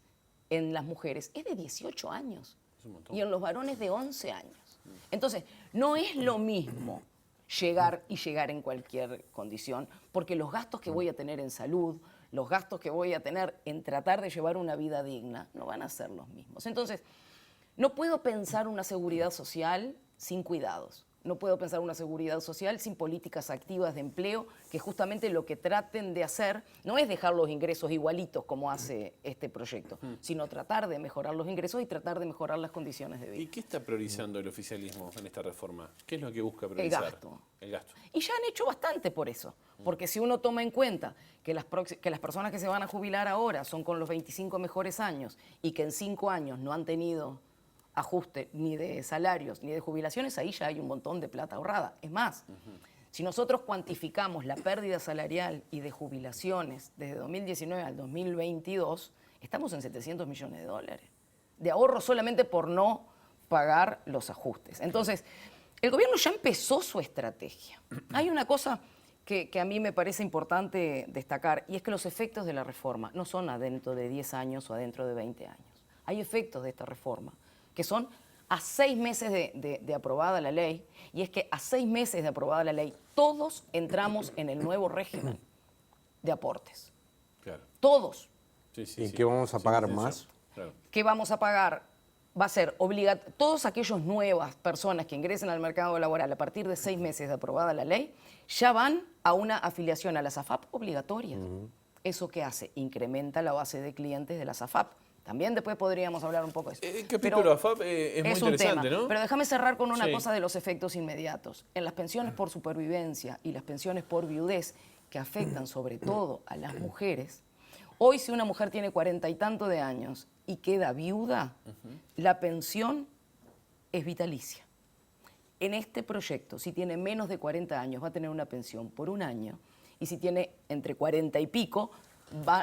en las mujeres es de 18 años y en los varones de 11 años. Entonces, no es lo mismo llegar en cualquier condición, porque los gastos que voy a tener en salud, los gastos que voy a tener en tratar de llevar una vida digna, no van a ser los mismos. Entonces, No puedo pensar una seguridad social sin cuidados. No puedo pensar una seguridad social sin políticas activas de empleo, que justamente lo que traten de hacer no es dejar los ingresos igualitos como hace este proyecto, sino tratar de mejorar los ingresos y tratar de mejorar las condiciones de vida. ¿Y qué está priorizando el oficialismo en esta reforma? ¿Qué es lo que busca priorizar? El gasto. Y ya han hecho bastante por eso, porque si uno toma en cuenta que las personas que se van a jubilar ahora son con los 25 mejores años y que en 5 años no han tenido ajuste ni de salarios ni de jubilaciones, ahí ya hay un montón de plata ahorrada. Es más, si nosotros cuantificamos la pérdida salarial y de jubilaciones desde 2019 al 2022, estamos en 700 millones de dólares de ahorro solamente por no pagar los ajustes. Entonces, el gobierno ya empezó su estrategia. Hay una cosa que a mí me parece importante destacar, y es que los efectos de la reforma no son adentro de 10 años o adentro de 20 años. Hay efectos de esta reforma que son a 6 meses de aprobada la ley, y es que a 6 meses de aprobada la ley todos entramos en el nuevo régimen de aportes. Claro. Todos. Sí, sí, ¿Y sí. qué vamos a pagar más? Claro. ¿Qué vamos a pagar? Va a ser obligatorio. Todos aquellos nuevas personas que ingresen al mercado laboral a partir de 6 meses de aprobada la ley, ya van a una afiliación a las AFAP obligatoria. ¿Eso qué hace? Incrementa la base de clientes de las AFAP. También después podríamos hablar un poco de eso. El capítulo AFAP es muy interesante, ¿no? Pero déjame cerrar con una Sí. cosa de los efectos inmediatos. En las pensiones por supervivencia y las pensiones por viudez, que afectan sobre todo a las mujeres, hoy si una mujer tiene 40 y tanto de años y queda viuda, la pensión es vitalicia. En este proyecto, si tiene menos de 40 años, va a tener una pensión por 1 año, y si tiene entre 40 y pico,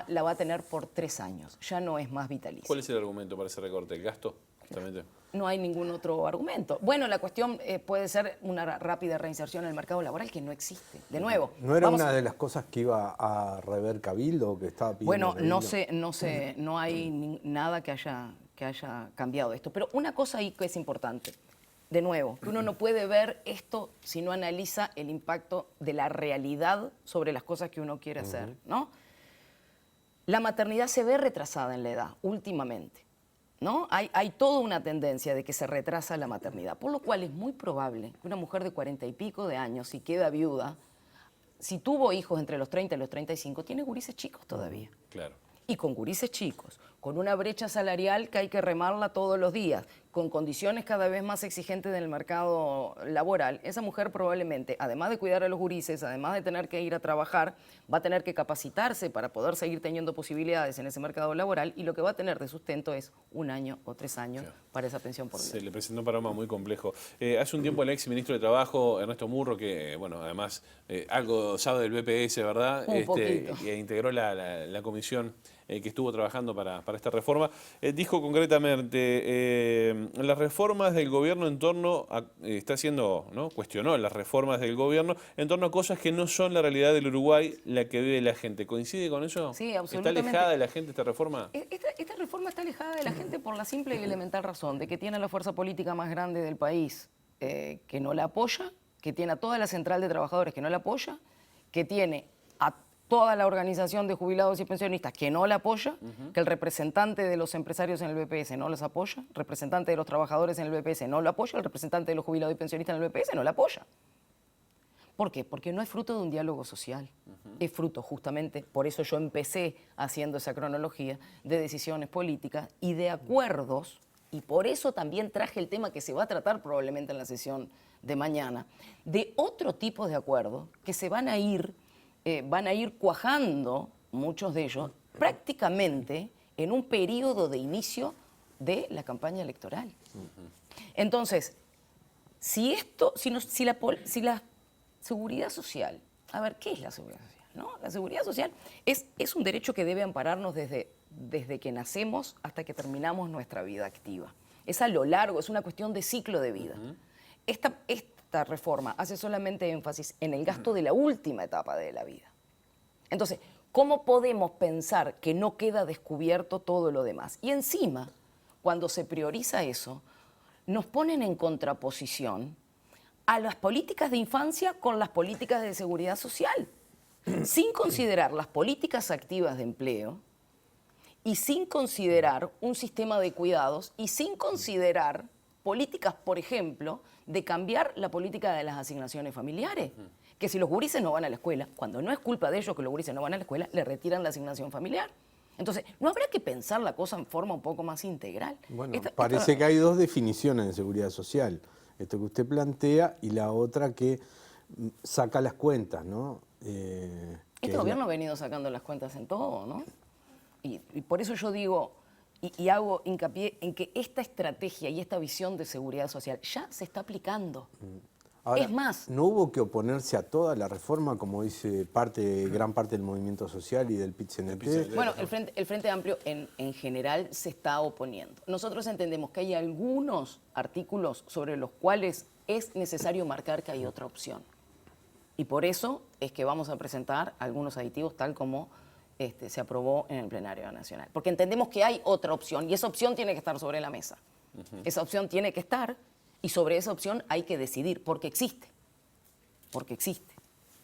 la va a tener por 3 años. Ya no es más vitalicia. ¿Cuál es el argumento para ese recorte? ¿El gasto? Justamente. No hay ningún otro argumento. Bueno, la cuestión puede ser una rápida reinserción en el mercado laboral que no existe. De nuevo. ¿No era una de las cosas que iba a rever Cabildo o que estaba pidiendo Bueno, Cabildo? no hay nada que haya cambiado esto. Pero una cosa ahí que es importante. De nuevo, que uno no puede ver esto si no analiza el impacto de la realidad sobre las cosas que uno quiere hacer, ¿no? La maternidad se ve retrasada en la edad últimamente, ¿no? Hay toda una tendencia de que se retrasa la maternidad, por lo cual es muy probable que una mujer de 40 y pico de años, si queda viuda, si tuvo hijos entre los 30 y los 35, tiene gurises chicos todavía. Claro. Y con gurises chicos, con una brecha salarial que hay que remarla todos los días, con condiciones cada vez más exigentes en el mercado laboral, esa mujer probablemente, además de cuidar a los gurises, además de tener que ir a trabajar, va a tener que capacitarse para poder seguir teniendo posibilidades en ese mercado laboral, y lo que va a tener de sustento es 1 año o 3 años para esa pensión por vida. Se le presentó un panorama muy complejo. Hace un tiempo el ex ministro de Trabajo, Ernesto Murro, que bueno, además algo sabe del BPS, ¿verdad? Un poquito. Y integró la comisión que estuvo trabajando para esta reforma, dijo concretamente, las reformas del gobierno en torno a, cuestionó las reformas del gobierno en torno a cosas que no son la realidad del Uruguay, la que vive la gente. ¿Coincide con eso? Sí, absolutamente. ¿Está alejada de la gente esta reforma? Esta reforma está alejada de la gente por la simple y elemental razón de que tiene la fuerza política más grande del país que no la apoya, que tiene a toda la central de trabajadores que no la apoya, que tiene a toda la organización de jubilados y pensionistas que no la apoya, que el representante de los empresarios en el BPS no los apoya, el representante de los trabajadores en el BPS no lo apoya, el representante de los jubilados y pensionistas en el BPS no la apoya. ¿Por qué? Porque no es fruto de un diálogo social, es fruto justamente, por eso yo empecé haciendo esa cronología, de decisiones políticas y de acuerdos, y por eso también traje el tema que se va a tratar probablemente en la sesión de mañana, de otro tipo de acuerdos que se van a ir cuajando, muchos de ellos, prácticamente en un periodo de inicio de la campaña electoral. Entonces, si la seguridad social, a ver, ¿qué es la seguridad social? ¿No? La seguridad social es un derecho que debe ampararnos desde que nacemos hasta que terminamos nuestra vida activa. Es a lo largo, es una cuestión de ciclo de vida. Esta reforma hace solamente énfasis en el gasto de la última etapa de la vida. Entonces, ¿cómo podemos pensar que no queda descubierto todo lo demás? Y encima, cuando se prioriza eso, nos ponen en contraposición a las políticas de infancia con las políticas de seguridad social, sin considerar las políticas activas de empleo y sin considerar un sistema de cuidados y sin considerar políticas, por ejemplo, de cambiar la política de las asignaciones familiares. Que si los gurises no van a la escuela, cuando no es culpa de ellos que los gurises no van a la escuela, le retiran la asignación familiar. Entonces, ¿no habrá que pensar la cosa en forma un poco más integral? Bueno, parece que hay dos definiciones de seguridad social. Esto que usted plantea y la otra que saca las cuentas, ¿no? Este gobierno ha venido sacando las cuentas en todo, ¿no? Y por eso yo digo, y hago hincapié en que esta estrategia y esta visión de seguridad social ya se está aplicando. Ahora, es más, ¿no hubo que oponerse a toda la reforma, como dice gran parte del movimiento social y del PIT-CNT? bueno, el Frente Amplio en general se está oponiendo. Nosotros entendemos que hay algunos artículos sobre los cuales es necesario marcar que hay otra opción. Y por eso es que vamos a presentar algunos aditivos tal como se aprobó en el plenario nacional. Porque entendemos que hay otra opción y esa opción tiene que estar sobre la mesa. Esa opción tiene que estar y sobre esa opción hay que decidir porque existe. Porque existe.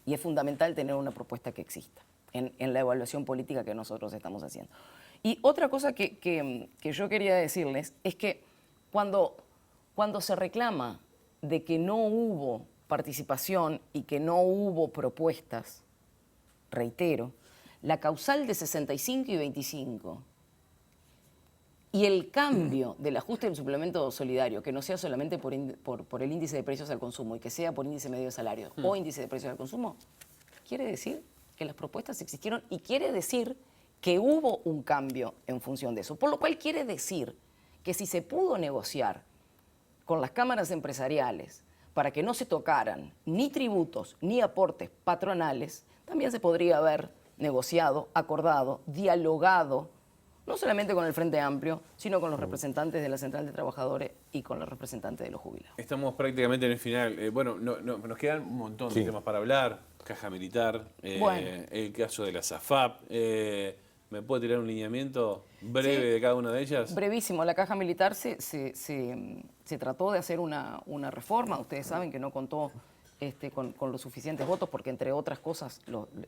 Y es fundamental tener una propuesta que exista en la evaluación política que nosotros estamos haciendo. Y otra cosa que yo quería decirles es que cuando se reclama de que no hubo participación y que no hubo propuestas, reitero, la causal de 65 y 25 y el cambio del ajuste del suplemento solidario, que no sea solamente por el índice de precios al consumo y que sea por índice medio de salario o índice de precios al consumo, quiere decir que las propuestas existieron y quiere decir que hubo un cambio en función de eso. Por lo cual quiere decir que si se pudo negociar con las cámaras empresariales para que no se tocaran ni tributos ni aportes patronales, también se podría haber negociado, acordado, dialogado, no solamente con el Frente Amplio, sino con los representantes de la Central de Trabajadores y con los representantes de los jubilados. Estamos prácticamente en el final. Bueno, nos quedan un montón de temas para hablar. Caja militar, el caso de la SAFAP. ¿Me puede tirar un lineamiento breve de cada una de ellas? Brevísimo. La Caja Militar se trató de hacer una reforma. Ustedes saben que no contó con los suficientes votos porque, entre otras cosas,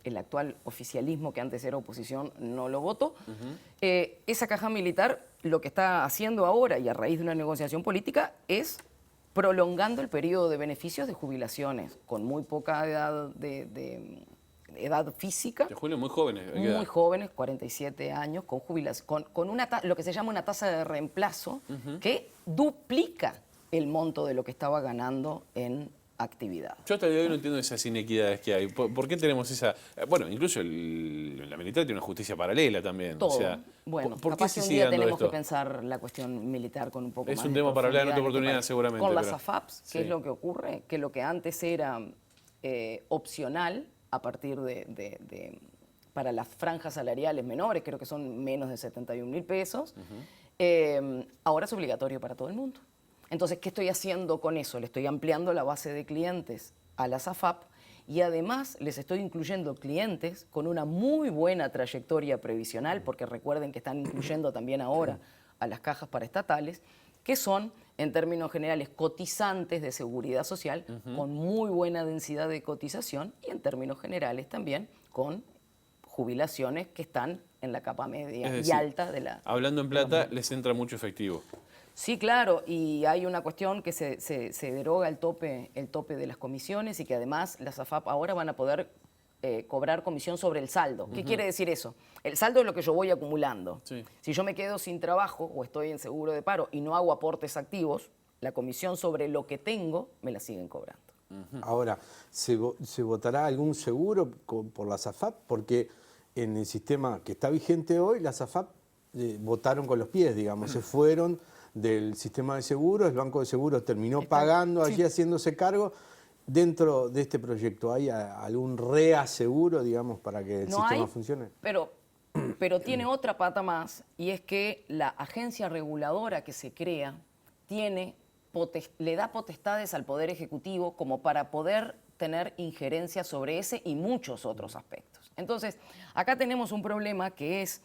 el actual oficialismo, que antes era oposición, no lo votó. Esa Caja Militar lo que está haciendo ahora, y a raíz de una negociación política, es prolongando el periodo de beneficios de jubilaciones con muy poca edad edad física. De Julio, muy jóvenes. Muy jóvenes, 47 años, con jubilación, con lo que se llama una tasa de reemplazo que duplica el monto de lo que estaba ganando en actividad. Yo hasta el día de hoy no entiendo esas inequidades que hay. ¿Por qué tenemos esa...? Bueno, incluso la militar tiene una justicia paralela también. Todo. O sea, bueno, ¿por qué capaz se que un sigue día dando tenemos esto? que pensar la cuestión militar con un poco más Es un de tema para hablar en otra profundidad oportunidad, país. seguramente. Con las pero- AFAPs, ¿qué Sí. es lo que ocurre? Que lo que antes era opcional a partir para las franjas salariales menores, creo que son menos de 71.000 pesos, ahora es obligatorio para todo el mundo. Entonces, ¿qué estoy haciendo con eso? Le estoy ampliando la base de clientes a las AFAP y además les estoy incluyendo clientes con una muy buena trayectoria previsional, porque recuerden que están incluyendo también ahora a las cajas paraestatales, que son, en términos generales, cotizantes de seguridad social con muy buena densidad de cotización y, en términos generales, también con jubilaciones que están en la capa media Es y decir, alta de la... Hablando en plata, les entra mucho efectivo. Sí, claro, y hay una cuestión que se deroga el tope de las comisiones y que además las AFAP ahora van a poder cobrar comisión sobre el saldo. ¿Qué quiere decir eso? El saldo es lo que yo voy acumulando. Sí. Si yo me quedo sin trabajo o estoy en seguro de paro y no hago aportes activos, la comisión sobre lo que tengo me la siguen cobrando. Ahora, ¿se votará algún seguro por las AFAP? Porque en el sistema que está vigente hoy, las AFAP votaron con los pies, digamos, se fueron del sistema de seguros, el Banco de Seguros terminó pagando allí, haciéndose cargo. Dentro de este proyecto, ¿hay algún reaseguro, digamos, para que el sistema funcione? Pero tiene otra pata más, y es que la agencia reguladora que se crea le da potestades al Poder Ejecutivo como para poder tener injerencia sobre ese y muchos otros aspectos. Entonces, acá tenemos un problema que es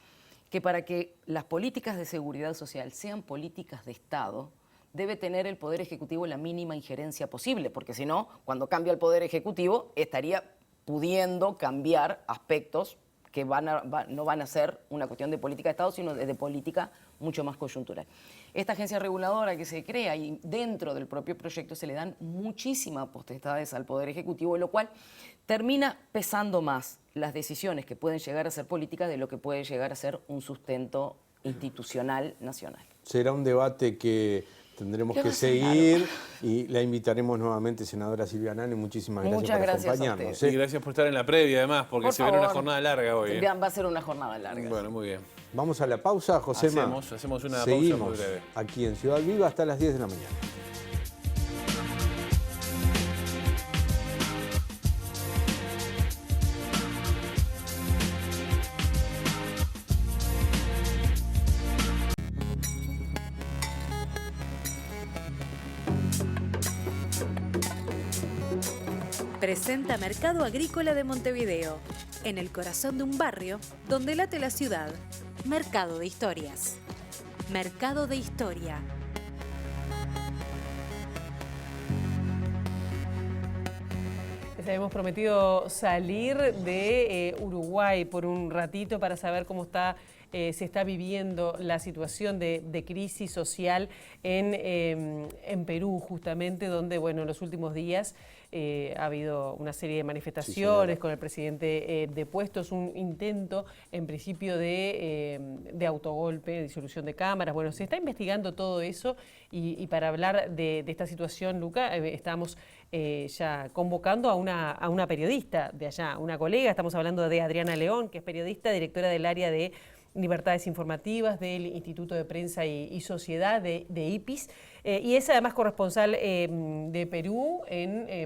que para que las políticas de seguridad social sean políticas de Estado, debe tener el Poder Ejecutivo la mínima injerencia posible, porque si no, cuando cambia el Poder Ejecutivo, estaría pudiendo cambiar aspectos que no van a ser una cuestión de política de Estado, sino de política mucho más coyuntural. Esta agencia reguladora que se crea y dentro del propio proyecto se le dan muchísimas potestades al Poder Ejecutivo, lo cual termina pesando más las decisiones que pueden llegar a ser políticas de lo que puede llegar a ser un sustento institucional nacional. Será un debate que tendremos que seguir y la invitaremos nuevamente, senadora Silvia Nane. Muchísimas gracias por acompañarnos. Y gracias por estar en la previa, además, porque por se favor, viene una jornada larga hoy. Va a ser una jornada larga. Bueno, muy bien. Vamos a la pausa, Josema. Hacemos una Seguimos pausa muy breve. Aquí en Ciudad Viva hasta las 10 de la mañana. Presenta Mercado Agrícola de Montevideo, en el corazón de un barrio donde late la ciudad. Mercado de Historias. Mercado de Historia. Les habíamos prometido salir de Uruguay por un ratito para saber cómo se está viviendo la situación de crisis social en Perú, justamente, donde, bueno, en los últimos días ha habido una serie de manifestaciones con el presidente depuesto. Es un intento, en principio, de autogolpe, de disolución de cámaras. Bueno, se está investigando todo eso y para hablar de esta situación, Luca, estamos ya convocando a una periodista de allá, una colega. Estamos hablando de Adriana León, que es periodista, directora del área de Libertades Informativas del Instituto de Prensa y Sociedad de IPIS, y es además corresponsal de Perú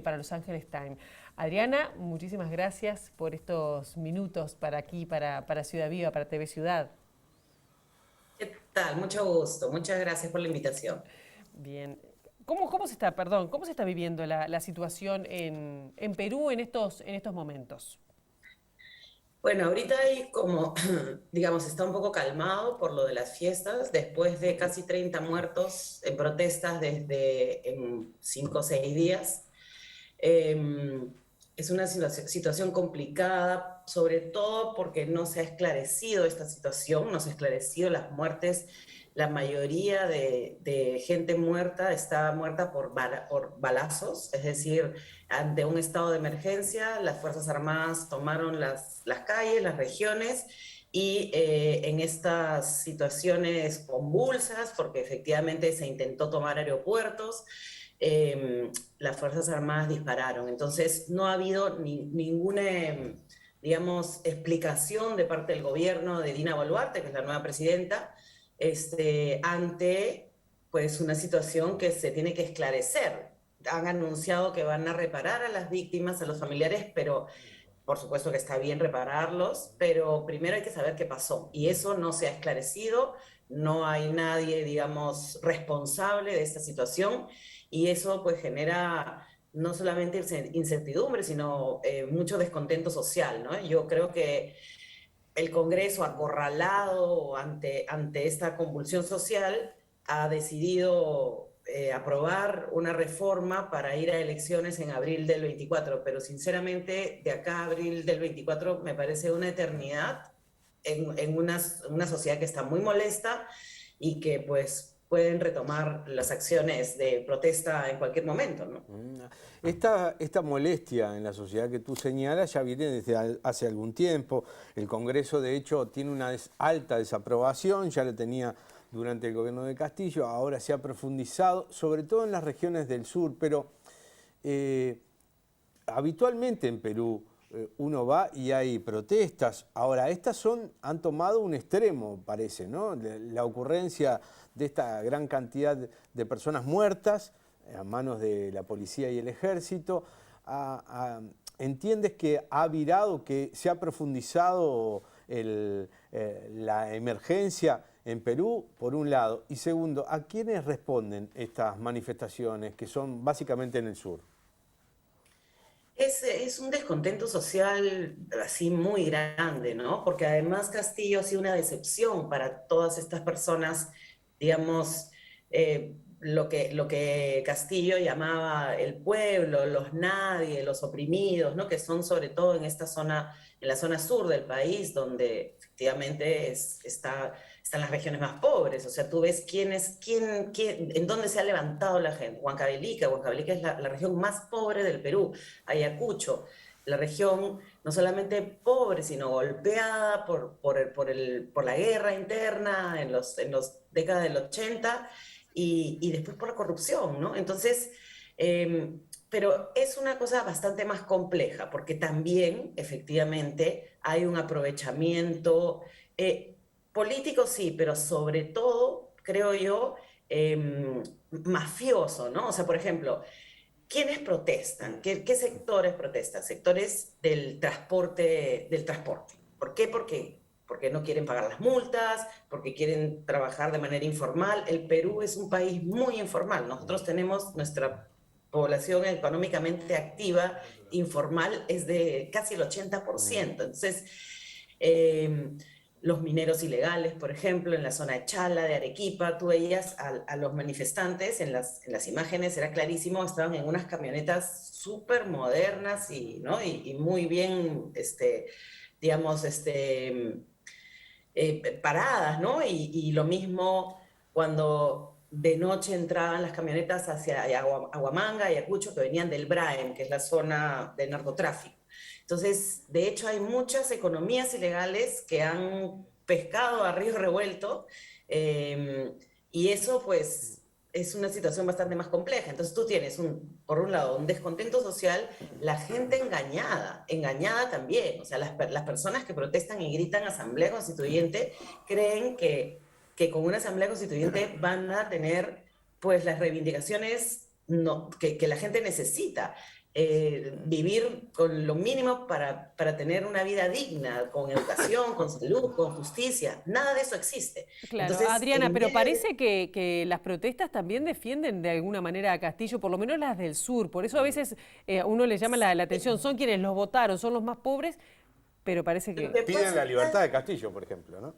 para Los Ángeles Times. Adriana, muchísimas gracias por estos minutos para aquí, para Ciudad Viva, para TV Ciudad. ¿Qué tal? Mucho gusto. Muchas gracias por la invitación. Bien. ¿Cómo se está viviendo la situación en Perú en estos momentos? Bueno, ahorita hay como, digamos, está un poco calmado por lo de las fiestas, después de casi 30 muertos en protestas en 5 o 6 días. Es una situación complicada, sobre todo porque no se ha esclarecido esta situación, no se ha esclarecido las muertes. La mayoría de gente muerta está muerta por balazos, es decir, ante un estado de emergencia, las Fuerzas Armadas tomaron las calles, las regiones, y en estas situaciones convulsas, porque efectivamente se intentó tomar aeropuertos, las Fuerzas Armadas dispararon. Entonces no ha habido ninguna, digamos, explicación de parte del gobierno de Dina Boluarte, que es la nueva presidenta, ante pues una situación que se tiene que esclarecer. Han anunciado que van a reparar a las víctimas, a los familiares, pero por supuesto que está bien repararlos, pero primero hay que saber qué pasó, y eso no se ha esclarecido. No hay nadie, digamos, responsable de esta situación, y eso pues genera no solamente incertidumbre, sino mucho descontento social, ¿no? Yo creo que el Congreso, acorralado ante esta convulsión social, ha decidido aprobar una reforma para ir a elecciones en abril del 24, pero sinceramente de acá a abril del 24 me parece una eternidad en una sociedad que está muy molesta y que pues pueden retomar las acciones de protesta en cualquier momento, ¿no? Esta molestia en la sociedad que tú señalas ya viene desde hace algún tiempo. El Congreso, de hecho, tiene una alta desaprobación, ya la tenía durante el gobierno de Castillo, ahora se ha profundizado, sobre todo en las regiones del sur, pero habitualmente en Perú uno va y hay protestas. Ahora, estas han tomado un extremo, parece, ¿no? La ocurrencia de esta gran cantidad de personas muertas a manos de la policía y el ejército. ¿Entiendes que ha virado, que se ha profundizado la emergencia en Perú, por un lado? Y segundo, ¿a quiénes responden estas manifestaciones que son básicamente en el sur? Es un descontento social así muy grande, ¿no? Porque además Castillo ha sido una decepción para todas estas personas, digamos, lo que Castillo llamaba el pueblo, los nadie, los oprimidos, ¿no? Que son sobre todo en esta zona, en la zona sur del país, donde efectivamente están las regiones más pobres. O sea, tú ves en dónde se ha levantado la gente. Huancavelica es la región más pobre del Perú. Ayacucho, la región no solamente pobre, sino golpeada por la guerra interna en los décadas del 80 y después por la corrupción, ¿no? Entonces, pero es una cosa bastante más compleja, porque también, efectivamente, hay un aprovechamiento político, sí, pero sobre todo, creo yo, mafioso, ¿no? O sea, por ejemplo, ¿quiénes protestan? ¿Qué sectores protestan? Sectores del transporte. ¿Por qué? Porque no quieren pagar las multas, porque quieren trabajar de manera informal. El Perú es un país muy informal. Nosotros tenemos nuestra población económicamente activa, informal, es de casi el 80%. Entonces, los mineros ilegales, por ejemplo, en la zona de Chala, de Arequipa, tú veías a los manifestantes en las imágenes, era clarísimo, estaban en unas camionetas súper modernas ¿no? y muy bien, digamos, paradas, ¿no? Y lo mismo cuando de noche entraban las camionetas hacia Aguamanga, Ayacucho, que venían del Braem, que es la zona de narcotráfico. Entonces, de hecho, hay muchas economías ilegales que han pescado a río revuelto y eso, pues, es una situación bastante más compleja. Entonces, tú tienes, por un lado, un descontento social, la gente engañada también. O sea, las personas que protestan y gritan Asamblea Constituyente creen que con una Asamblea Constituyente van a tener, pues, las reivindicaciones que la gente necesita. Vivir con lo mínimo para tener una vida digna, con educación, con salud, con justicia. Nada de eso existe. Claro, Entonces, Adriana, pero parece que las protestas también defienden de alguna manera a Castillo, por lo menos las del sur. Por eso a veces a uno le llama la atención, son quienes los votaron, son los más pobres, pero parece que... Piden la libertad de Castillo, por ejemplo, ¿no?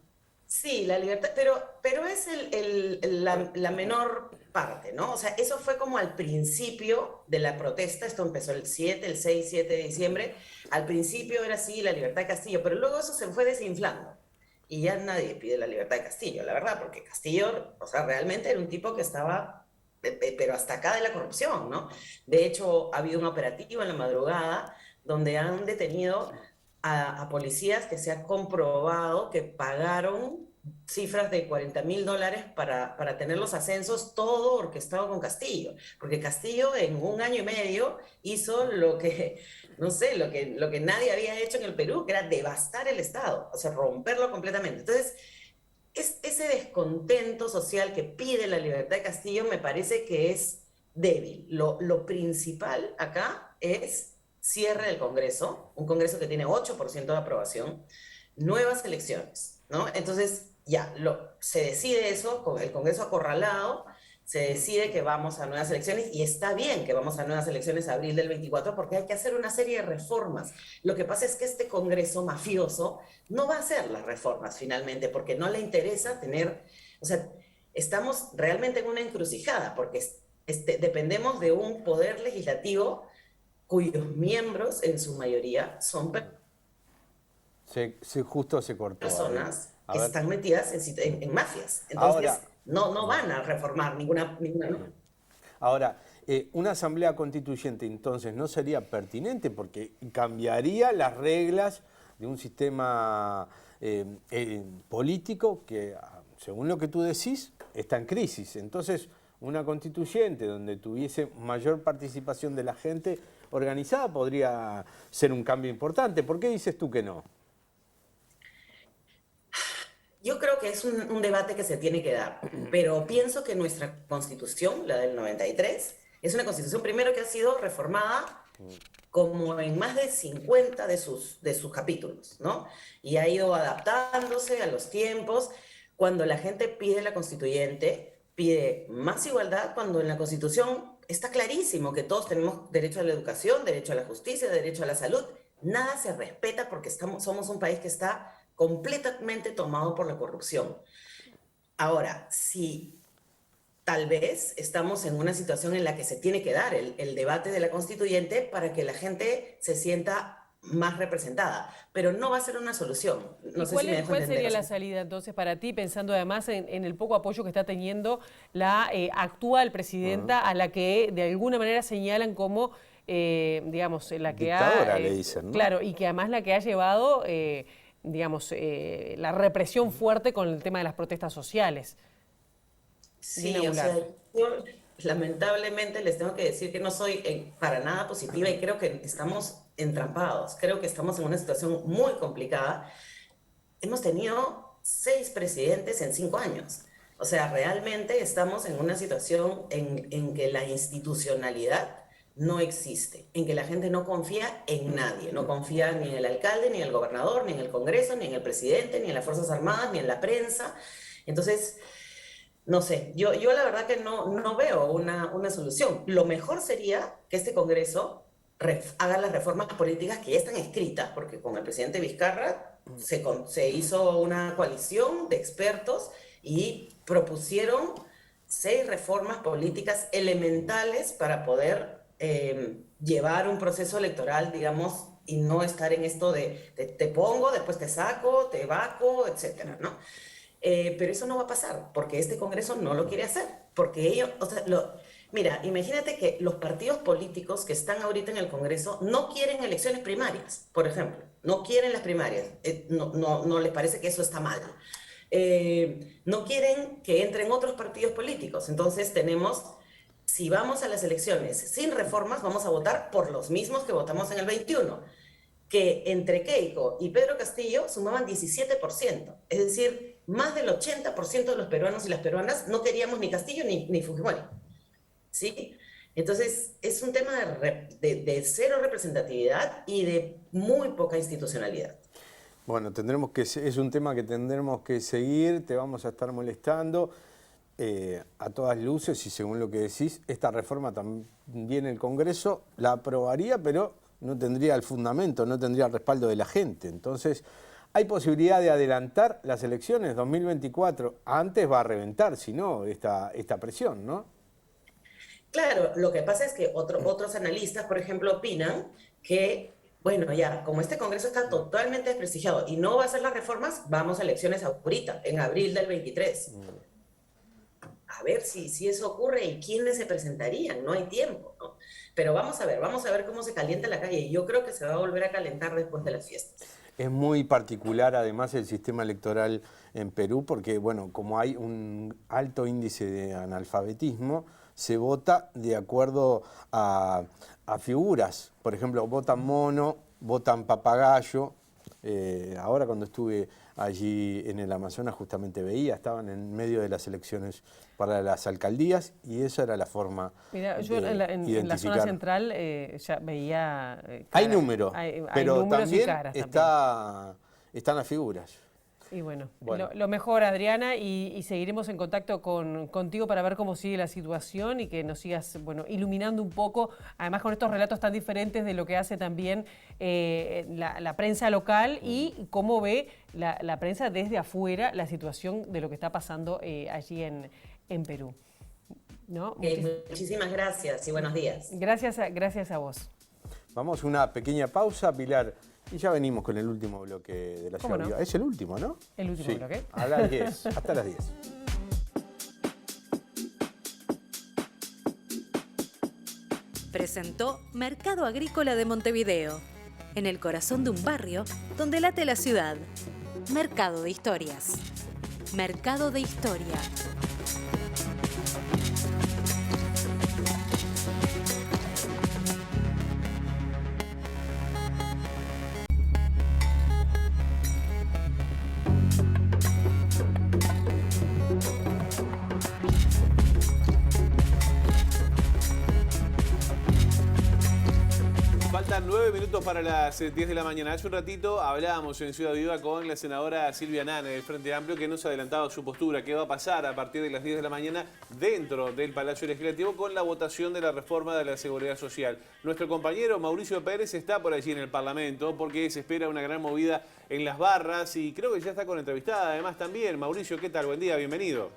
Sí, la libertad, pero es la menor parte, ¿no? O sea, eso fue como al principio de la protesta, esto empezó el 6, 7 de diciembre, al principio era así la libertad de Castillo, pero luego eso se fue desinflando y ya nadie pide la libertad de Castillo, la verdad, porque Castillo, o sea, realmente era un tipo que estaba, pero hasta acá de la corrupción, ¿no? De hecho, ha habido un operativo en la madrugada donde han detenido a policías que se ha comprobado que pagaron cifras de $40.000 para tener los ascensos, todo orquestado con Castillo, porque Castillo en un año y medio hizo lo que, no sé, lo que nadie había hecho en el Perú, que era devastar el Estado, o sea, romperlo completamente. Entonces, ese descontento social que pide la libertad de Castillo me parece que es débil. Lo principal acá es cierre del Congreso, un Congreso que tiene 8% de aprobación, nuevas elecciones, ¿no? Entonces, ya, se decide eso, con el Congreso acorralado, se decide que vamos a nuevas elecciones, y está bien que vamos a nuevas elecciones a abril del 24, porque hay que hacer una serie de reformas. Lo que pasa es que este Congreso mafioso no va a hacer las reformas finalmente, porque no le interesa tener, o sea, estamos realmente en una encrucijada, porque dependemos de un poder legislativo cuyos miembros, en su mayoría, son justo se cortó. personas que están metidas en mafias. Entonces, Ahora, no van a reformar ninguna norma. Ahora, una asamblea constituyente entonces no sería pertinente porque cambiaría las reglas de un sistema político que, según lo que tú decís, está en crisis. Entonces, una constituyente donde tuviese mayor participación de la gente organizada podría ser un cambio importante. ¿Por qué dices tú que no? Yo creo que es un debate que se tiene que dar, pero pienso que nuestra constitución, la del 93, es una constitución primero que ha sido reformada como en más de 50 de sus capítulos, ¿no? Y ha ido adaptándose a los tiempos. Cuando la gente pide la constituyente, pide más igualdad, cuando en la constitución está clarísimo que todos tenemos derecho a la educación, derecho a la justicia, derecho a la salud. Nada se respeta porque somos un país que está completamente tomado por la corrupción. Ahora, si tal vez estamos en una situación en la que se tiene que dar el debate de la constituyente para que la gente se sienta más representada, pero no va a ser una solución. No sé si me dejo ¿Cuál entender. sería la salida entonces para ti, pensando además en el poco apoyo que está teniendo la actual presidenta, a la que de alguna manera señalan como, digamos, la que dictadora, le dicen, ¿no? Claro, y que además la que ha llevado, digamos, la represión fuerte con el tema de las protestas sociales? Sí, o sea, yo lamentablemente les tengo que decir que no soy para nada positiva y creo que estamos entrampados. Creo que estamos en una situación muy complicada. Hemos tenido 6 presidentes en 5 años. O sea, realmente estamos en una situación en que la institucionalidad no existe, en que la gente no confía en nadie, no confía ni en el alcalde, ni en el gobernador, ni en el Congreso, ni en el presidente, ni en las Fuerzas Armadas, ni en la prensa. Entonces, no sé, yo la verdad que no veo una solución. Lo mejor sería que este Congreso haga las reformas políticas que ya están escritas, porque con el presidente Vizcarra se hizo una coalición de expertos y propusieron 6 reformas políticas elementales para poder llevar un proceso electoral, digamos, y no estar en esto de te pongo, después te saco, te vaco, etcétera, ¿no? Pero eso no va a pasar, porque este Congreso no lo quiere hacer, porque ellos, o sea, mira, imagínate que los partidos políticos que están ahorita en el Congreso no quieren elecciones primarias, por ejemplo, no quieren las primarias, no les parece que eso está mal. No quieren que entren otros partidos políticos, entonces si vamos a las elecciones sin reformas, vamos a votar por los mismos que votamos en el 21, que entre Keiko y Pedro Castillo sumaban 17%, es decir, más del 80% de los peruanos y las peruanas no queríamos ni Castillo ni Fujimori, ¿sí? Entonces, es un tema de cero representatividad y de muy poca institucionalidad. Bueno, es un tema que tendremos que seguir, te vamos a estar molestando a todas luces y según lo que decís, esta reforma también el Congreso la aprobaría, pero no tendría el fundamento, no tendría el respaldo de la gente. Entonces, hay posibilidad de adelantar las elecciones 2024. Antes va a reventar, si no, esta presión, ¿no? Claro, lo que pasa es que otros analistas, por ejemplo, opinan que, bueno, ya, como este Congreso está totalmente desprestigiado y no va a hacer las reformas, vamos a elecciones ahorita, en abril del 23. A ver si eso ocurre y quiénes se presentarían, no hay tiempo, ¿no? Pero vamos a ver cómo se calienta la calle. Yo creo que se va a volver a calentar después de las fiestas. Es muy particular además el sistema electoral en Perú porque, bueno, como hay un alto índice de analfabetismo, se vota de acuerdo a figuras. Por ejemplo, votan mono, votan papagayo. Ahora cuando estuve allí en el Amazonas justamente estaban en medio de las elecciones para las alcaldías y esa era la forma. Mira, yo en la zona central ya veía hay números, pero también caras están las figuras. Y bueno. Lo mejor, Adriana, y seguiremos en contacto contigo para ver cómo sigue la situación y que nos sigas, bueno, iluminando un poco, además con estos relatos tan diferentes de lo que hace también la prensa local y cómo ve la prensa desde afuera la situación de lo que está pasando allí en Perú. ¿No? Muchísimas gracias y buenos días. Gracias a vos. Vamos a una pequeña pausa, Pilar. Y ya venimos con el último bloque de la ciudad. No? Es el último, ¿no? El último bloque. A las 10, hasta las 10. Presentó Mercado Agrícola de Montevideo, en el corazón de un barrio donde late la ciudad. Mercado de Historias. Mercado de Historia. Faltan 9 minutos para las 10 de la mañana. Hace un ratito hablábamos en Ciudad Viva con la senadora Silvia Nane del Frente Amplio, que nos adelantaba su postura, qué va a pasar a partir de las 10 de la mañana dentro del Palacio Legislativo con la votación de la reforma de la Seguridad Social. Nuestro compañero Mauricio Pérez está por allí en el Parlamento porque se espera una gran movida en las barras y creo que ya está con entrevistada además también. Mauricio, ¿qué tal? Buen día, bienvenido.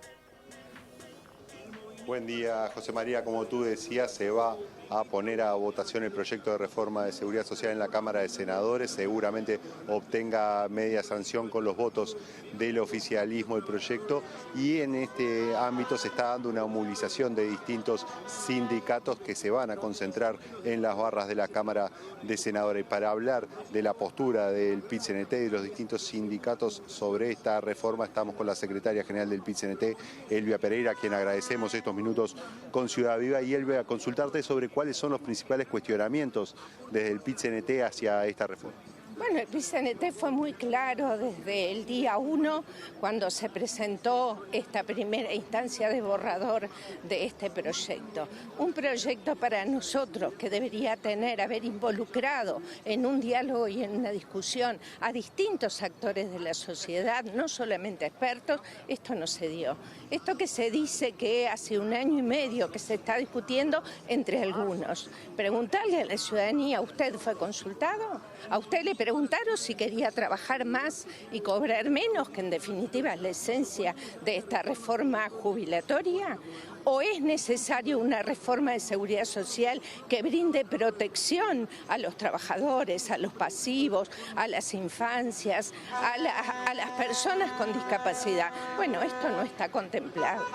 Buen día, José María. Como tú decías, se va a poner a votación el proyecto de reforma de seguridad social en la Cámara de Senadores. Seguramente obtenga media sanción con los votos del oficialismo el proyecto, y en este ámbito se está dando una movilización de distintos sindicatos que se van a concentrar en las barras de la Cámara de Senadores. Para hablar de la postura del PIT-CNT y de los distintos sindicatos sobre esta reforma, estamos con la secretaria general del PIT-CNT, Elvia Pereira, a quien agradecemos estos minutos con Ciudad Viva. Y Elvia, a consultarte sobre cuáles son los principales cuestionamientos desde el PIT-CNT hacia esta reforma. Bueno, el PIT-CNT fue muy claro desde el día 1, cuando se presentó esta primera instancia de borrador de este proyecto. Un proyecto para nosotros que debería haber involucrado en un diálogo y en una discusión a distintos actores de la sociedad, no solamente expertos. Esto no se dio. Esto que se dice que hace 1 año y medio que se está discutiendo entre algunos. Preguntarle a la ciudadanía, ¿usted fue consultado? ¿A usted le preguntaron si quería trabajar más y cobrar menos, que en definitiva es la esencia de esta reforma jubilatoria? ¿O es necesario una reforma de seguridad social que brinde protección a los trabajadores, a los pasivos, a las infancias, a las personas con discapacidad? Bueno, esto no está contemplado.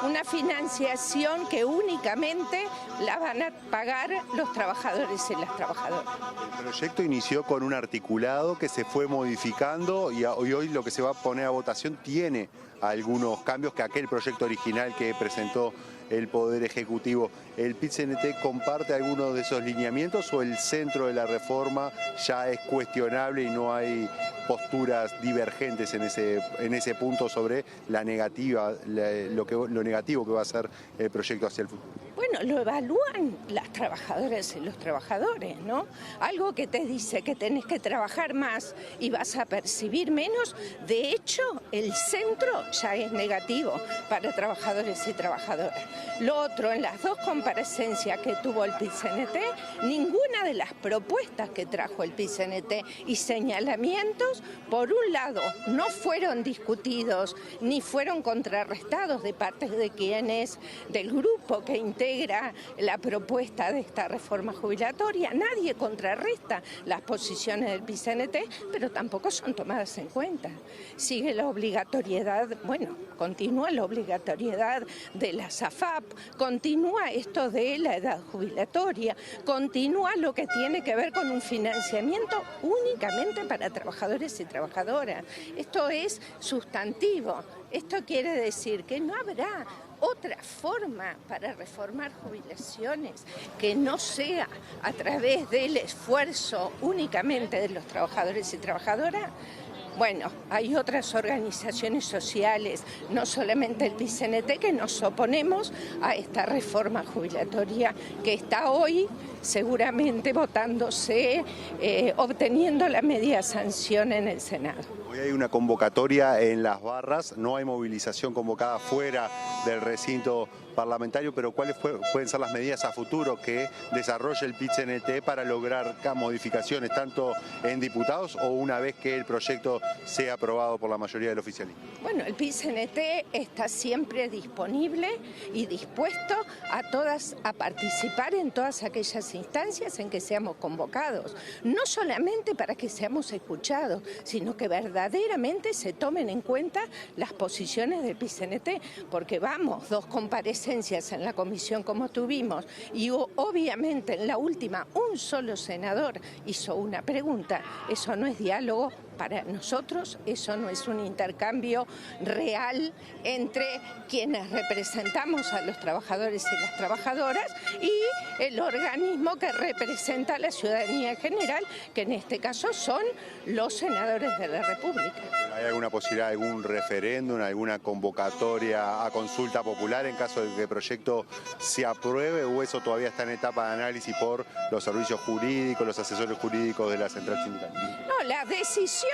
Una financiación que únicamente la van a pagar los trabajadores y las trabajadoras. El proyecto inició con un articulado que se fue modificando y hoy lo que se va a poner a votación tiene algunos cambios que aquel proyecto original que presentó el Poder Ejecutivo. ¿El PIT-CNT comparte algunos de esos lineamientos o el centro de la reforma ya es cuestionable y no hay posturas divergentes en ese punto sobre lo negativo que va a ser el proyecto hacia el futuro? Bueno, lo evalúan las trabajadoras y los trabajadores, ¿no? Algo que te dice que tenés que trabajar más y vas a percibir menos. De hecho, el centro ya es negativo para trabajadores y trabajadoras. Lo otro, en las 2 comparecencias que tuvo el PIT-CNT, ninguna de las propuestas que trajo el PIT-CNT y señalamientos, por un lado, no fueron discutidos ni fueron contrarrestados de parte de quienes del grupo que integra la propuesta de esta reforma jubilatoria. Nadie contrarresta las posiciones del PIT-CNT, pero tampoco son tomadas en cuenta. Sigue la obligatoriedad, continúa la obligatoriedad de la SAFAP, continúa esto de la edad jubilatoria, continúa lo que tiene que ver con un financiamiento únicamente para trabajadores y trabajadoras. Esto es sustantivo. Esto quiere decir que no habrá otra forma para reformar jubilaciones que no sea a través del esfuerzo únicamente de los trabajadores y trabajadoras. Bueno, hay otras organizaciones sociales, no solamente el PIT-CNT, que nos oponemos a esta reforma jubilatoria que está hoy seguramente votándose, obteniendo la media sanción en el Senado. Hoy hay una convocatoria en las barras, no hay movilización convocada fuera del recinto parlamentario, pero ¿cuáles pueden ser las medidas a futuro que desarrolle el PIT-CNT para lograr modificaciones tanto en diputados o una vez que el proyecto sea aprobado por la mayoría del oficialismo? Bueno, el PIT-CNT está siempre disponible y dispuesto a participar en todas aquellas instancias en que seamos convocados, no solamente para que seamos escuchados, sino que verdaderamente se tomen en cuenta las posiciones del PIT-CNT, porque vamos, 2 comparecencias en la comisión como tuvimos y obviamente en la última un solo senador hizo una pregunta. Eso no es diálogo para nosotros, eso no es un intercambio real entre quienes representamos a los trabajadores y las trabajadoras y el organismo que representa a la ciudadanía en general, que en este caso son los senadores de la República. ¿Hay alguna posibilidad de algún referéndum, alguna convocatoria a consulta popular en caso de que el proyecto se apruebe, o eso todavía está en etapa de análisis por los servicios jurídicos, los asesores jurídicos de la central sindical? No, las decisiones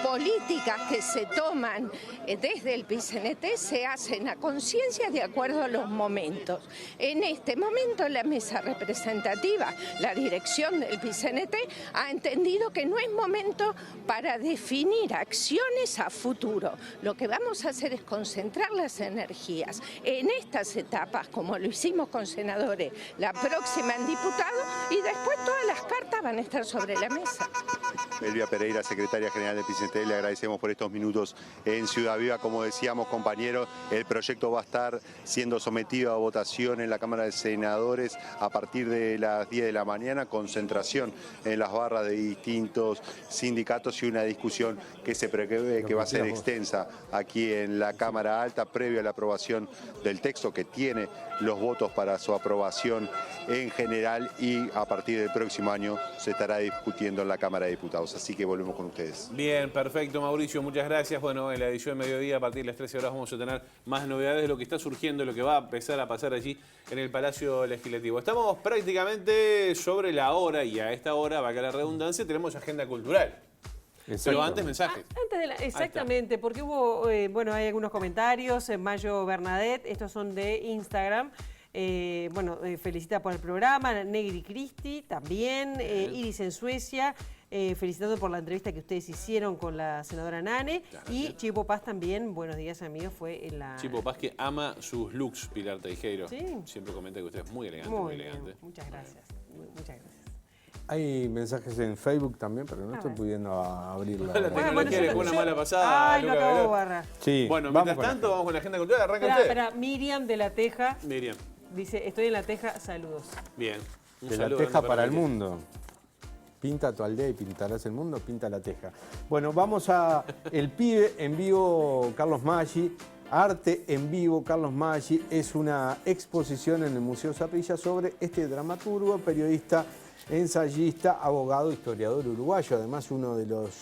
políticas que se toman desde el PIT-CNT se hacen a conciencia de acuerdo a los momentos. En este momento la mesa representativa, la dirección del PIT-CNT ha entendido que no es momento para definir acciones a futuro. Lo que vamos a hacer es concentrar las energías en estas etapas etapas, como lo hicimos con senadores, la próxima en diputados, y después todas las cartas van a estar sobre la mesa. Elvia Pereira, secretaria general de PCNT, le agradecemos por estos minutos en Ciudad Viva. Como decíamos, compañeros, el proyecto va a estar siendo sometido a votación en la Cámara de Senadores a partir de las 10 de la mañana, concentración en las barras de distintos sindicatos y una discusión que se prevé que va a ser extensa aquí en la Cámara Alta, previo a la aprobación del texto, que tiene los votos para su aprobación en general, y a partir del próximo año se estará discutiendo en la Cámara de Diputados. Así que volvemos con ustedes. Bien, perfecto, Mauricio, muchas gracias. Bueno, en la edición de mediodía, a partir de las 13 horas, vamos a tener más novedades de lo que está surgiendo, lo que va a empezar a pasar allí en el Palacio Legislativo. Estamos prácticamente sobre la hora, y a esta hora, valga la redundancia, tenemos agenda cultural. Pero antes, mensajes. Exactamente, porque hubo, bueno, hay algunos comentarios. Mayo Bernadette, estos son de Instagram. Felicita por el programa. Negri Cristi también. Iris en Suecia, felicitando por la entrevista que ustedes hicieron con la senadora Nane. Y Chipo Paz también, buenos días amigos, fue en la... Chipo Paz, que ama sus looks, Pilar Teijeiro. Sí. Siempre comenta que usted es muy elegante, muy elegante. Bien. Muchas gracias, muchas gracias. Hay mensajes en Facebook también, pero no estoy pudiendo abrirla. La tecnología le fue una mala pasada. Ay, lo acabo de barrar. Sí, bueno, mientras tanto, vamos con la agenda cultural. Arranca usted. Espera, Miriam de La Teja. Miriam. Dice, estoy en La Teja, saludos. Bien. De La Teja para el mundo. Pinta tu aldea y pintarás el mundo, pinta La Teja. Bueno, vamos a El Pibe en vivo, Carlos Maggi. Arte en vivo, Carlos Maggi. Es una exposición en el Museo Zorrilla sobre este dramaturgo, periodista, ensayista, abogado, historiador uruguayo, además uno de los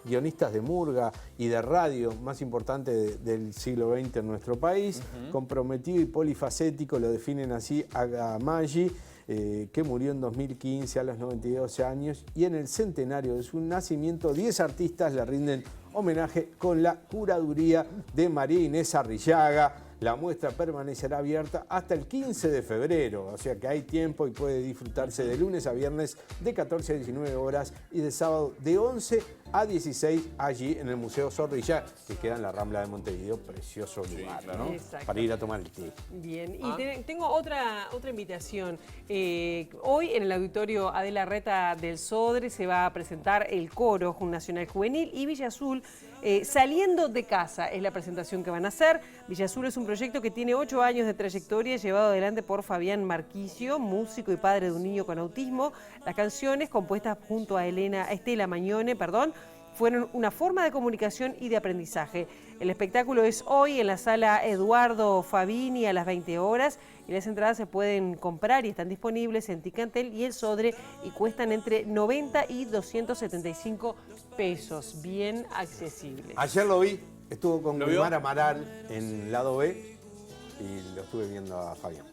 guionistas de murga y de radio más importantes del siglo XX en nuestro país, comprometido y polifacético, lo definen así a Maggi, que murió en 2015 a los 92 años, y en el centenario de su nacimiento 10 artistas le rinden homenaje con la curaduría de María Inés Arrillaga. La muestra permanecerá abierta hasta el 15 de febrero, o sea que hay tiempo y puede disfrutarse de lunes a viernes de 14 a 19 horas y de sábado de 11 a 16 allí en el Museo Zorrilla, que queda en la Rambla de Montevideo, precioso lugar, ¿no? Para ir a tomar el té. Bien, y tengo otra invitación. Hoy en el auditorio Adela Reta del Sodre se va a presentar el Coro Nacional Juvenil y Villa Azul. Saliendo de casa es la presentación que van a hacer. Villa Azul es un proyecto que tiene 8 años de trayectoria, llevado adelante por Fabián Marquicio, músico y padre de un niño con autismo. Las canciones, compuestas junto a Estela Mañone, fueron una forma de comunicación y de aprendizaje. El espectáculo es hoy en la sala Eduardo Fabini a las 20 horas y las entradas se pueden comprar y están disponibles en Ticantel y El Sodre y cuestan entre 90 y 275 pesos, bien accesibles. Ayer lo vi, estuvo con Guimar Amaral en Lado B y lo estuve viendo a Fabián.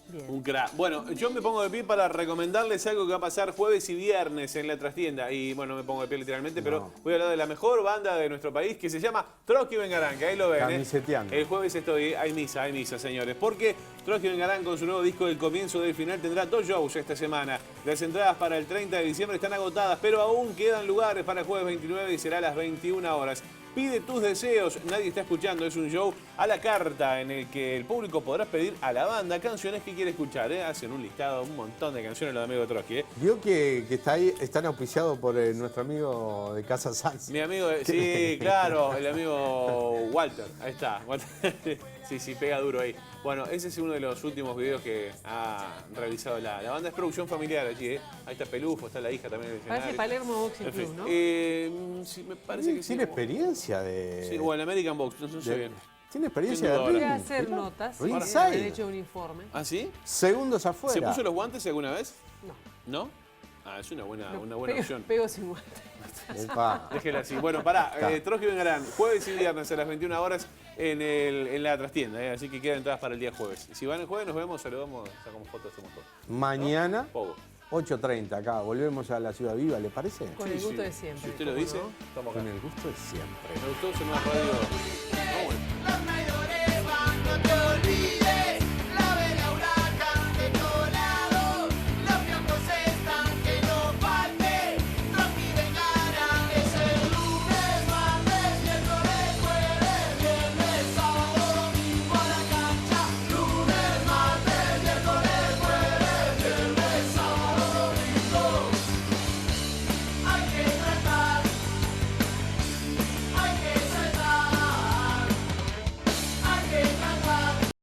Bien. Un crack. Bueno, yo me pongo de pie para recomendarles algo que va a pasar jueves y viernes en la trastienda. Y bueno, me pongo de pie literalmente, pero voy a hablar de la mejor banda de nuestro país, que se llama Trotsky Vengarán, que ahí lo ven. Camiseteando. El jueves hay misa, señores. Porque Trotsky Vengarán, con su nuevo disco del comienzo del final, tendrá 2 shows esta semana. Las entradas para el 30 de diciembre están agotadas, pero aún quedan lugares para el jueves 29 y será a las 21 horas. Pide tus deseos, nadie está escuchando, es un show a la carta en el que el público podrá pedir a la banda canciones que quiere escuchar. Hacen un listado, un montón de canciones los amigos de Trotsky. Vio que está ahí, están auspiciados por nuestro amigo de Casa Sanz. Mi amigo, sí, claro, el amigo Walter, ahí está. Sí, pega duro ahí. Bueno, ese es uno de los últimos videos que ha realizado la banda. Es producción familiar allí, Ahí está Pelufo, está la hija también del escenario. Parece Palermo Boxing Club, ¿no? Sí, me parece que sí. Tiene experiencia de... Sí, o el American Box, no sé bien. Tiene experiencia de Voy a hacer notas. He hecho un informe. ¿Ah, sí? Segundos afuera. ¿Se puso los guantes alguna vez? No. ¿No? Ah, es una buena opción. Pego sin guantes. Déjela así. Bueno, pará. Trotsky Vengarán, jueves y viernes a las 21 horas en la trastienda. Así que quedan entradas para el día jueves. Si van el jueves, nos vemos, saludamos, sacamos fotos, hacemos todo. Mañana, ¿no? 8:30 acá. Volvemos a la Ciudad Viva, ¿le parece? Con el gusto de siempre. Si usted lo dice, ¿no? estamos acá. Con el gusto de siempre. Me gustó, se me radio.